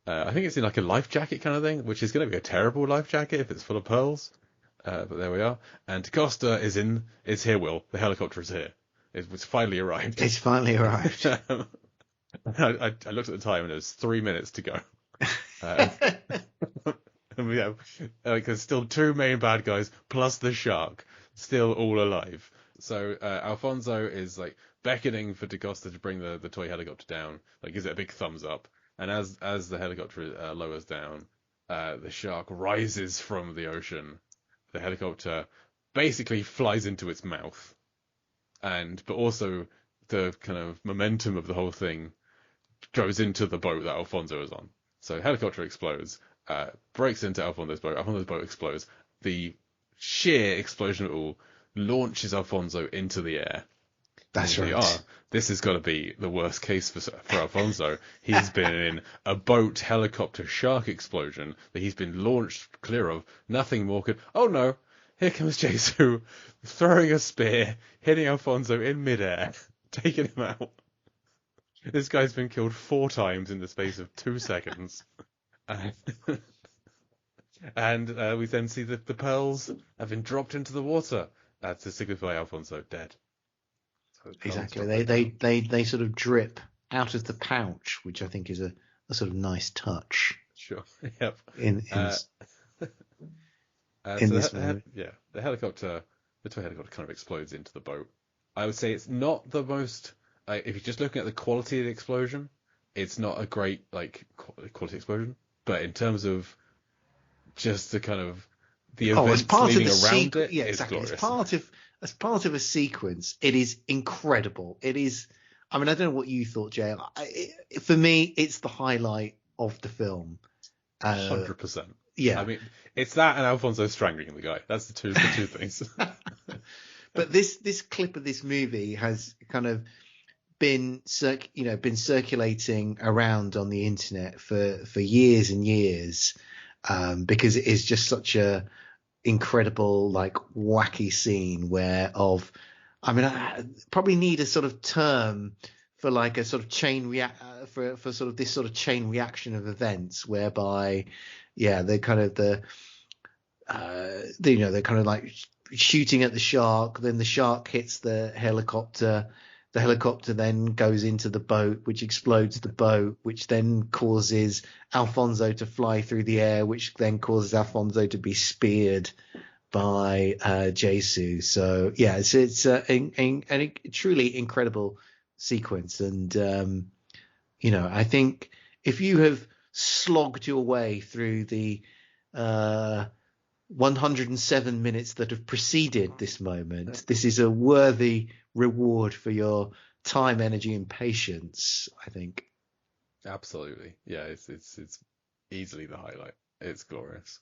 I think it's in like a life jacket kind of thing, which is going to be a terrible life jacket if it's full of pearls. But there we are. And Costa is here, Will. The helicopter is here. It's finally arrived. It's finally arrived. I looked at the time and it was 3 minutes to go. And we have, there's still two main bad guys plus the shark still all alive. So Alfonso is like beckoning for DaCosta to bring the toy helicopter down, like gives it a big thumbs up. And as the helicopter lowers down, the shark rises from the ocean. The helicopter basically flies into its mouth, but also the kind of momentum of the whole thing goes into the boat that Alfonso is on. So helicopter explodes, breaks into Alfonso's boat. Alfonso's boat explodes. The sheer explosion of it all launches Alfonso into the air. That's right. This has got to be the worst case for Alfonso. He's been in a boat, helicopter, shark explosion that he's been launched clear of. Nothing more could... Oh no, here comes Jesu, throwing a spear, hitting Alfonso in midair, taking him out. This guy's been killed 4 times in the space of 2 seconds. And we then see that the pearls have been dropped into the water to signify Alfonso dead. So exactly. They sort of drip out of the pouch, which I think is a sort of nice touch. Sure. Yep. in Uh, in so this movie. the toy helicopter kind of explodes into the boat. I would say it's not the most. If you're just looking at the quality of the explosion, it's not a great quality explosion. But in terms of just the kind of the Oh, as events part of leading the around sequence, it, yeah, it's exactly. glorious. As part of a sequence, it is incredible. It is. I mean, I don't know what you thought, Jay. For me, it's the highlight of the film. 100%. I Yeah, mean, it's that and Alfonso strangling the guy. That's the two things. but this clip of this movie has kind of been been circulating around on the internet for years and years, because it is just such a incredible, like, wacky scene I mean, I probably need a sort of term for like a sort of for sort of this sort of chain reaction of events whereby, yeah, they're kind of they're kind of like shooting at the shark, then the shark hits the helicopter. The helicopter then goes into the boat, which explodes the boat, which then causes Alfonso to fly through the air, which then causes Alfonso to be speared by Jesus. So yeah, it's a truly incredible sequence, and I think if you have slogged your way through the 107 minutes that have preceded this moment, this is a worthy reward for your time, energy, and patience, I think. Absolutely. Yeah, it's easily the highlight. It's glorious.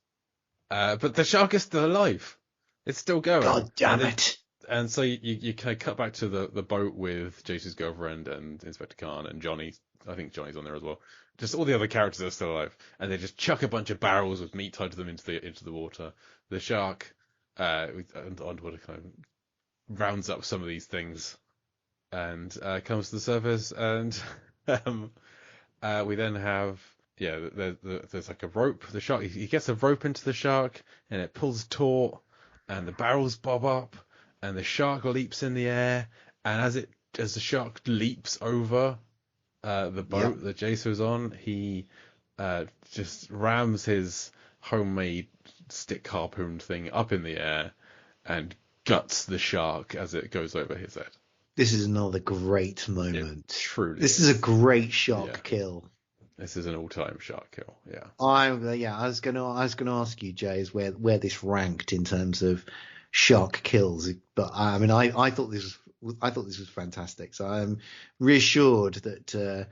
But the shark is still alive. It's still going. God damn it. And so you kind of cut back to the boat with Jason's girlfriend and Inspector Khan and Johnny. I think Johnny's on there as well. Just all the other characters are still alive, and they just chuck a bunch of barrels with meat tied to them into the water. The shark, underwater kind of rounds up some of these things and comes to the surface, and we then have there's like a rope. The shark he gets a rope into the shark, and it pulls taut, and the barrels bob up, and the shark leaps in the air, and as the shark leaps over the boat that Jesus was on, he just rams his homemade stick harpoon thing up in the air and guts the shark as it goes over his head. This is another great moment. It truly This is a great shark kill. This is an all-time shark kill. Yeah. I was gonna ask you, Jay, is where this ranked in terms of shark kills. But I mean, I thought this was fantastic. So I'm reassured that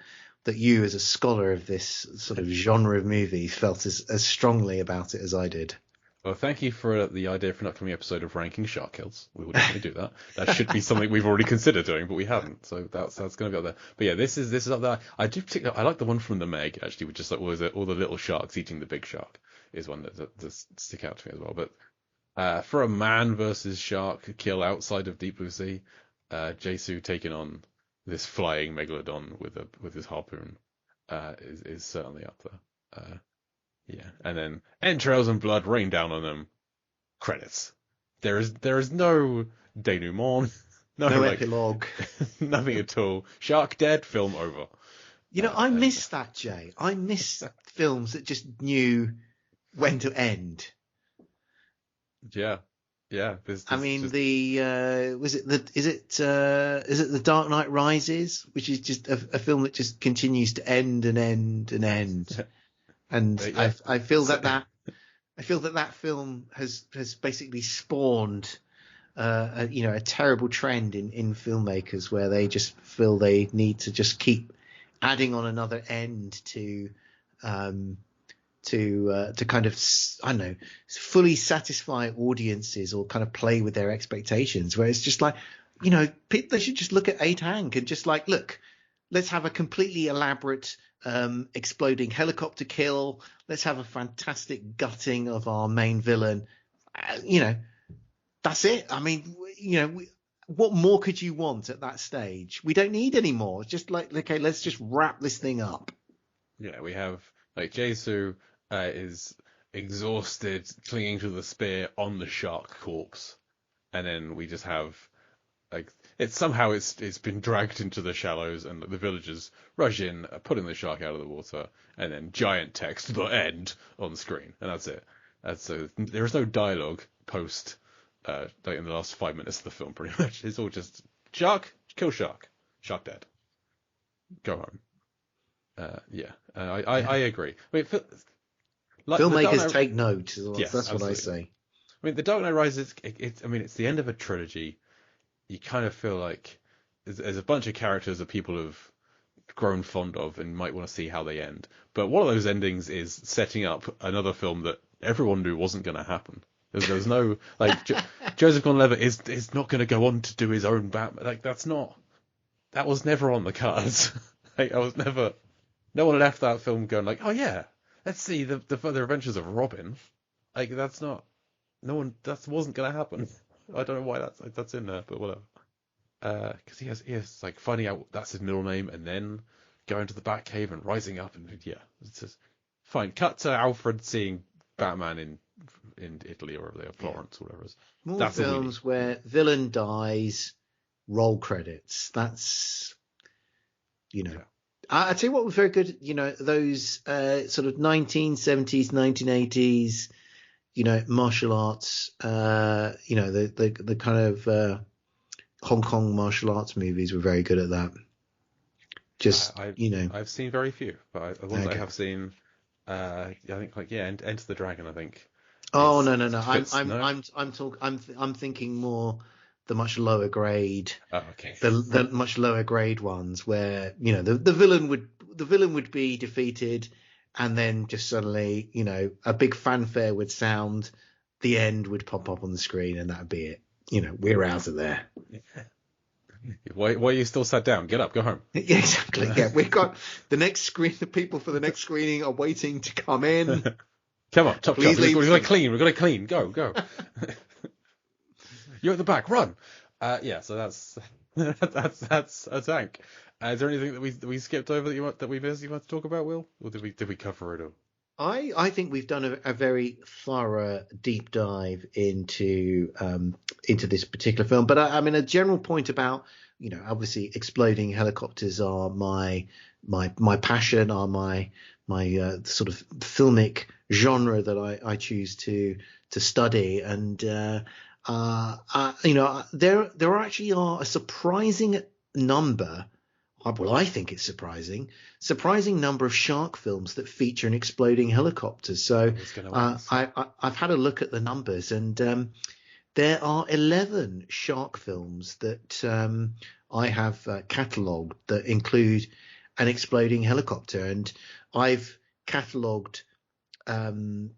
you, as a scholar of this sort of genre of movie, felt as strongly about it as I did. Well, thank you for the idea for an upcoming episode of ranking shark kills. We will definitely do that. That should be something we've already considered doing, but we haven't. So that's going to be up there. But yeah, this is up there. I like the one from the Meg, actually, which is like all the little sharks eating the big shark is one that stick out to me as well. But for a man versus shark kill outside of Deep Blue Sea, Jesus taking on this flying megalodon with his harpoon is certainly up there. Yeah, and then entrails and blood rain down on them. Credits. There is no denouement, no epilogue, nothing at all. Shark dead, film over. I miss that, Jay. I miss films that just knew when to end. Yeah. I mean, is it The Dark Knight Rises, which is just a film that just continues to end and end and end. And I feel that film has basically spawned a terrible trend in filmmakers where they just feel they need to just keep adding on another end to kind of, I don't know, fully satisfy audiences or kind of play with their expectations, where it's just like, they should just look at Aatank and just like, look, let's have a completely elaborate exploding helicopter kill. Let's have a fantastic gutting of our main villain. That's it. I mean, what more could you want at that stage? We don't need any more. It's just like, okay, let's just wrap this thing up. Yeah, we have like Jesus is exhausted, clinging to the spear on the shark corpse, and then we just have like it's been dragged into the shallows, and the villagers rush in, putting the shark out of the water, and then giant text "the end" on the screen, and that's it. There is no dialogue post like in the last 5 minutes of the film. Pretty much, it's all just shark, kill shark, shark dead, go home. I agree. I mean, filmmakers take note. Yes, that's absolutely. what I say. I mean, The Dark Knight Rises. It's the end of a trilogy. You kind of feel like there's a bunch of characters that people have grown fond of and might want to see how they end. But one of those endings is setting up another film that everyone knew wasn't going to happen. There's no like Joseph Gordon-Levitt is not going to go on to do his own Batman. Like that was never on the cards. Like no one left that film going like, oh yeah, let's see the further adventures of Robin. Like that wasn't going to happen. I don't know why that's in there, but whatever. Because he has like finding out that's his middle name and then going to the Batcave and rising up, and yeah, it's just fine. Cut to Alfred seeing Batman in Italy or wherever they are, Florence or whatever it is. More films where villain dies, roll credits. That's I tell you what was very good. Those sort of 1970s, 1980s. Martial arts, the kind of Hong Kong martial arts movies were very good at that. I've seen very few, but the ones I have seen, I think Enter the Dragon. I think. Oh no! I'm thinking more the much lower grade. Oh, okay. The much lower grade ones where the villain would be defeated. And then just suddenly, a big fanfare would sound, the end would pop up on the screen, and that'd be it. We're out of there. Why are you still sat down? Get up, go home. Yeah, exactly. Yeah, we've got the next screen. The people for the next screening are waiting to come in. Come on, top. We've got to clean. We've got to clean. Go. You're at the back. Run. So that's Aatank. Is there anything that we skipped over that we missed you want to talk about, Will? Or did we cover it all? I think we've done a very thorough deep dive into this particular film. But I mean, a general point about obviously exploding helicopters are my passion, are my sort of filmic genre that I choose to study, and there actually are a surprising number. Well, I think it's surprising number of shark films that feature an exploding helicopter. So I've had a look at the numbers, and there are 11 shark films that I have catalogued that include an exploding helicopter, and I've catalogued over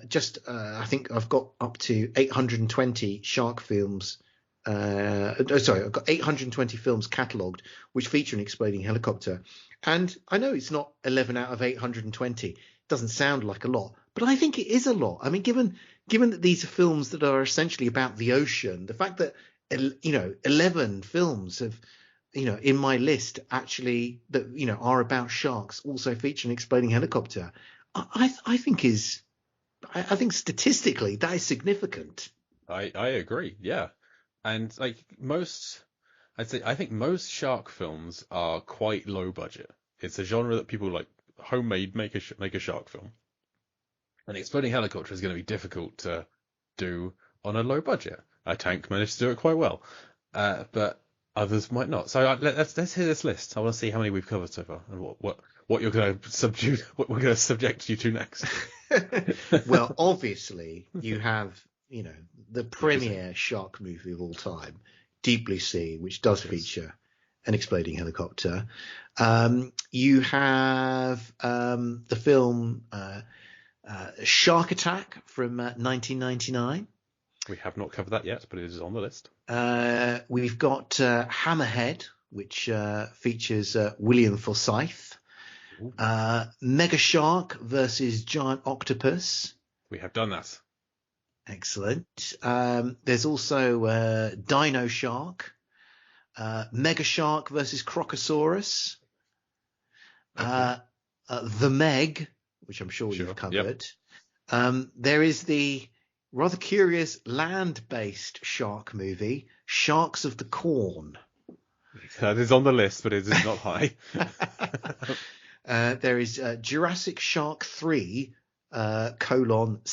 just I think I've got up to 820 shark films. I've got 820 films catalogued which feature an exploding helicopter, and I know it's not 11 out of 820. It doesn't sound like a lot, but I think it is a lot. I mean, given that these are films that are essentially about the ocean, the fact that 11 films have in my list actually that are about sharks also feature an exploding helicopter, I think statistically that is significant. I agree. Yeah. And I think most shark films are quite low budget. It's a genre that people like homemade make a shark film. An exploding helicopter is going to be difficult to do on a low budget. Aatank managed to do it quite well, but others might not. So let's hear this list. I want to see how many we've covered so far and what you're going to what we're going to subject you to next. Well, obviously you have the premier shark movie of all time, Deep Blue Sea, which does feature an exploding helicopter. You have the film Shark Attack from 1999. We have not covered that yet, but it is on the list. We've got Hammerhead, which features William Forsythe. Mega Shark versus Giant Octopus. We have done that. Excellent. There's also Dino Shark, Mega Shark versus Crocosaurus, The Meg, which I'm sure you've covered. Yep. There is the rather curious land-based shark movie, Sharks of the Corn. That is on the list, but it is not high. There is Jurassic Shark 3, Seavenge,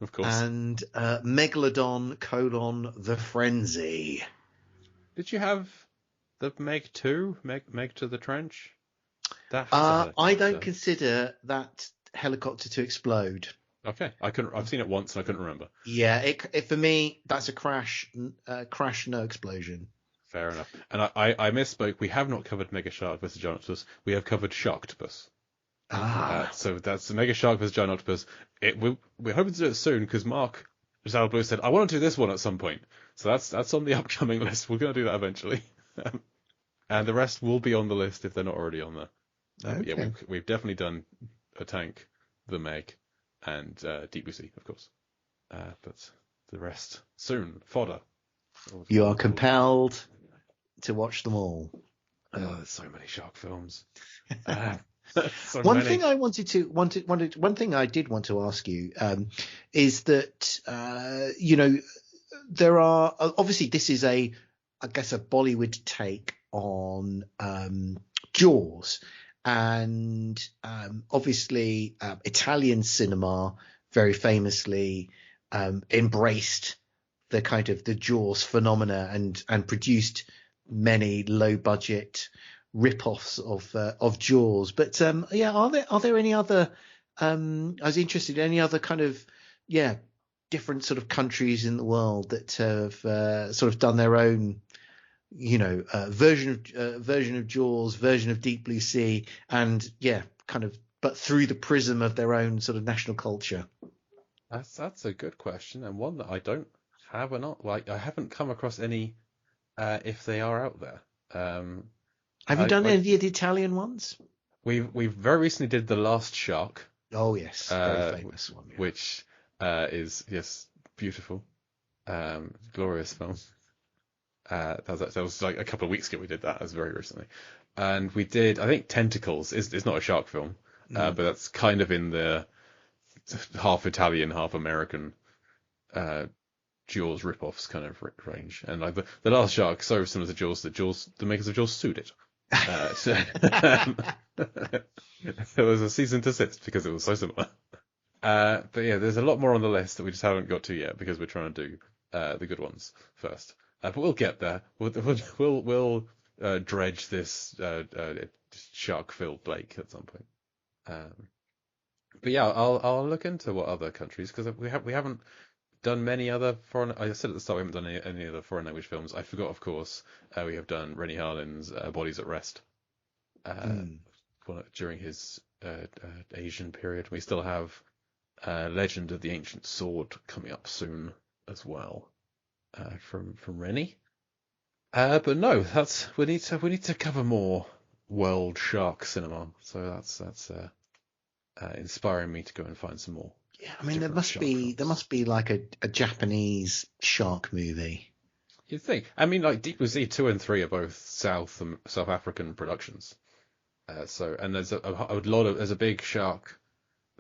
Of course. and Megalodon, The Frenzy. Did you have the Meg 2? Meg to the Trench? I don't consider that helicopter to explode. Okay, I've seen it once and I couldn't remember. Yeah, it for me that's a crash, no explosion. Fair enough. And I misspoke. We have not covered Mega Shark vs. Giant Octopus. We have covered Sharktopus. So that's the Mega Shark vs. Giant Octopus. We're hoping to do it soon because Mark Blue said I want to do this one at some point. So that's on the upcoming list. We're going to do that eventually. And the rest will be on the list if they're not already on there. Okay. Yeah, we've definitely done Aatank, the Meg, and Deep Blue Sea, of course. But the rest soon. Fodder. You are compelled to watch them all. Oh, there's so many shark films. One thing I did want to ask you is that there are obviously this is I guess a Bollywood take on Jaws, and obviously Italian cinema very famously embraced the kind of the Jaws phenomena and produced many low budget rip-offs of Jaws. But are there any other I was interested in any other kind of different sort of countries in the world that have sort of done their own version of Jaws, version of Deep Blue Sea, and but through the prism of their own sort of national culture? That's a good question, and one that I don't have or not. Like, I haven't come across any if they are out there. Have you done any of the Italian ones? We've very recently did The Last Shark. Oh yes, very famous one. Yeah. Which is beautiful, glorious film. That was like a couple of weeks ago we did that. That was very recently. And we did, I think Tentacles is not a shark film, but that's kind of in the half Italian, half American Jaws rip-offs kind of range. And like the Last Shark, so similar to Jaws that the makers of Jaws sued it. There was a cease and desist because it was so similar. But yeah, there's a lot more on the list that we just haven't got to yet because we're trying to do the good ones first. But we'll get there. We'll dredge this shark-filled lake at some point. But yeah, I'll look into what other countries, because we haven't done many other foreign. I said at the start we haven't done any other foreign language films. I forgot, of course, we have done Rennie Harlin's Bodies at Rest during his Asian period. We still have Legend of the Ancient Sword coming up soon as well. From Rennie, but no, we need to cover more world shark cinema. So that's inspiring me to go and find some more. Yeah, I mean there must be like a Japanese shark movie. You'd think. I mean, like Deep Blue Sea 2 and 3 are both South African productions. And there's there's a big shark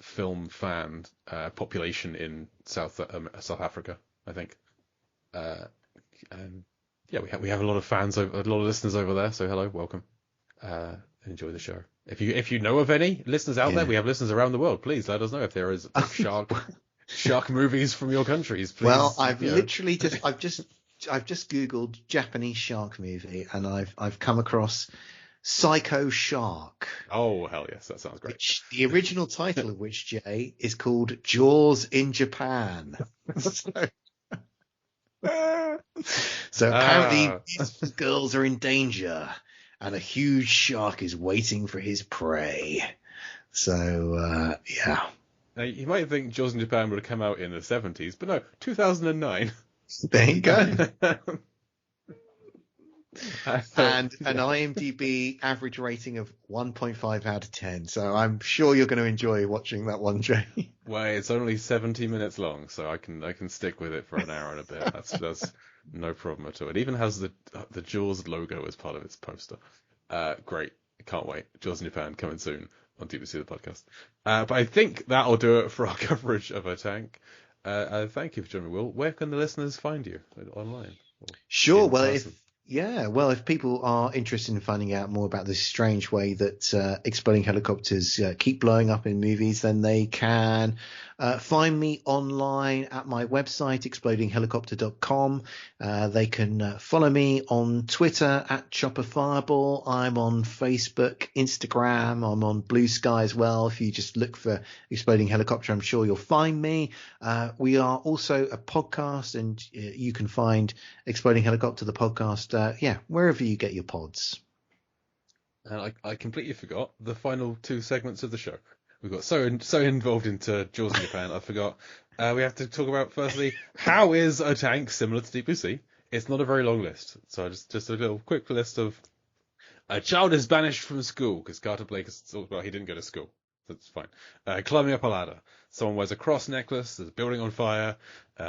film fan population in South Africa, I think. And yeah, we have a lot of fans, a lot of listeners over there. So hello, welcome. Enjoy the show. If you know of any listeners out there, we have listeners around the world. Please let us know if there is shark movies from your countries. Please. Well, I've just Googled Japanese shark movie, and I've come across Psycho Shark. Oh hell yes, that sounds great. The original title of which, Jay, is called Jaws in Japan. So apparently these girls are in danger and a huge shark is waiting for his prey. So yeah. Now, you might think Jaws in Japan would have come out in the 70s, but no, 2009. There you go. And an IMDb average rating of 1.5 out of 10. So I'm sure you're going to enjoy watching that one, Jay. Well, it's only 70 minutes long, so I can stick with it for an hour and a bit. That's no problem at all. It even has the Jaws logo as part of its poster. Great. Can't wait. Jaws in Japan coming soon on Deep Blue Sea, the podcast. But I think that'll do it for our coverage of Aatank. Thank you for joining me, Will. Where can the listeners find you online? Sure. Well, if people are interested in finding out more about this strange way that exploding helicopters keep blowing up in movies, then they can find me online at my website, explodinghelicopter.com. They can follow me on Twitter at ChopperFireball. I'm on Facebook, Instagram. I'm on Blue Sky as well. If you just look for Exploding Helicopter, I'm sure you'll find me. We are also a podcast, and you can find Exploding Helicopter, the podcast, wherever you get your pods. And I completely forgot the final two segments of the show. We got so involved into Jaws in Japan, I forgot. We have to talk about, firstly, how is Aatank similar to Deep Blue Sea? It's not a very long list, so just a little quick list of: a child is banished from school because Carter Blake has talked about he didn't go to school. That's fine. Climbing up a ladder. Someone wears a cross necklace. There's a building on fire.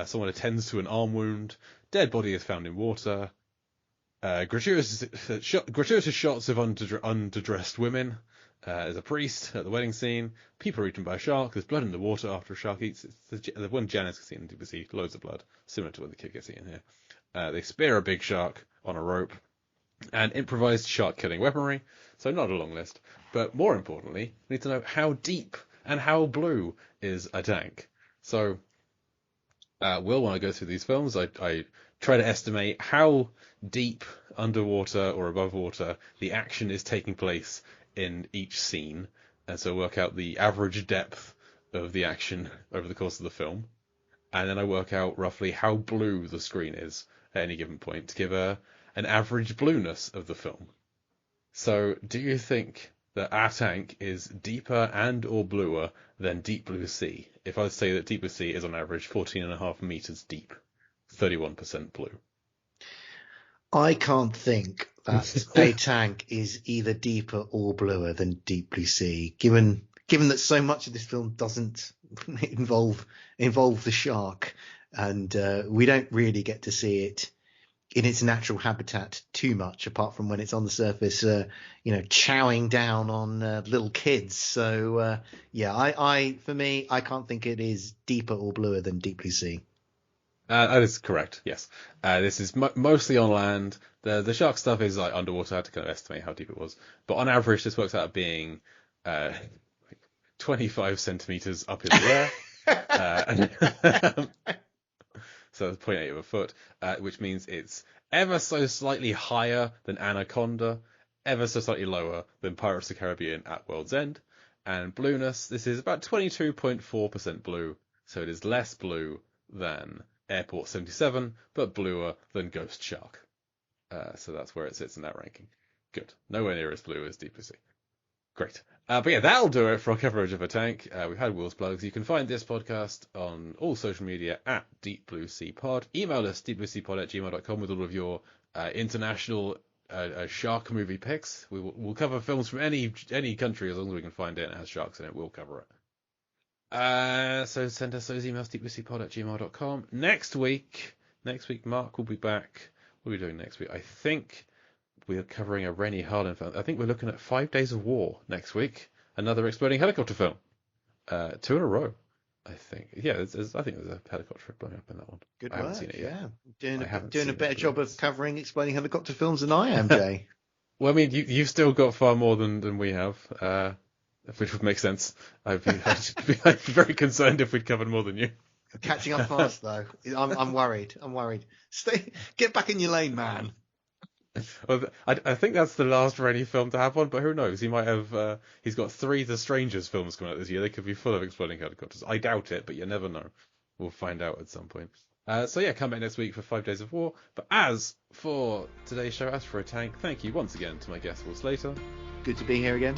Someone attends to an arm wound. Dead body is found in water. Gratuitous shots of underdressed women. There's a priest at the wedding scene. People are eaten by a shark. There's blood in the water after a shark eats. The one Janice gets eaten, you can see loads of blood, similar to when the kid gets eaten here. They spear a big shark on a rope. And improvised shark-killing weaponry. So not a long list. But more importantly, we need to know how deep and how blue is Aatank. So, Will, when I go through these films, I try to estimate how deep underwater or above water the action is taking place in each scene, and so work out the average depth of the action over the course of the film, and then I work out roughly how blue the screen is at any given point to give an average blueness of the film. So, do you think that Aatank is deeper and or bluer than Deep Blue Sea? If I say that Deep Blue Sea is on average 14.5 meters deep, 31% blue. I can't think that Aatank is either deeper or bluer than Deep Blue Sea, given that so much of this film doesn't involve the shark, and we don't really get to see it in its natural habitat too much, apart from when it's on the surface, chowing down on little kids. So for me, I can't think it is deeper or bluer than Deep Blue Sea. That is correct, yes. This is mostly on land. The shark stuff is like underwater. I had to kind of estimate how deep it was. But on average, this works out being 25 centimeters up in the air. So it's 0.8 of a foot, which means it's ever so slightly higher than Anaconda, ever so slightly lower than Pirates of the Caribbean at World's End. And blueness, this is about 22.4% blue. So it is less blue than Airport 77, but bluer than Ghost Shark. So that's where it sits in that ranking. Good. Nowhere near as blue as Deep Blue Sea. Great. But yeah, that'll do it for our coverage of Aatank. We've had Will's plugs. You can find this podcast on all social media at Deep Blue Sea Pod. Email us, deepblueseapod@gmail.com, with all of your international shark movie picks. We'll cover films from any country as long as we can find it and it has sharks in it. We'll cover it. So send us those emails, deepblueseapod@gmail.com. Next week, Mark will be back. What are we doing next week? I think we are covering a Rennie Harlin film. I think we're looking at 5 Days of War next week. Another exploding helicopter film. 2 in a row, I think. Yeah, I think there's a helicopter blowing up in that one. Good I haven't work, seen it yet. Yeah. Doing a better job of covering exploding helicopter films than I am, Jay. Well, I mean, you've still got far more than we have. Which would make sense. I'd be very concerned if we'd covered more than you. Catching up fast, though. I'm worried. Get back in your lane, man. Well, I think that's the last Rennie film to have one, but who knows? He might have. He's got 3 The Strangers films coming out this year. They could be full of exploding helicopters. I doubt it, but you never know. We'll find out at some point. So yeah, come back next week for 5 Days of War. But as for today's show, as for Aatank, thank you once again to my guest, Will Slater. Good to be here again.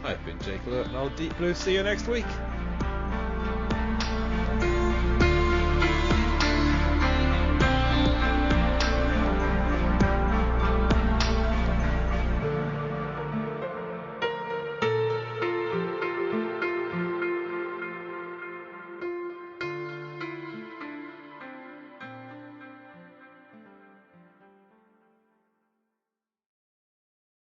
I've been Jake Lurt, and I'll Deep Blue see you next week.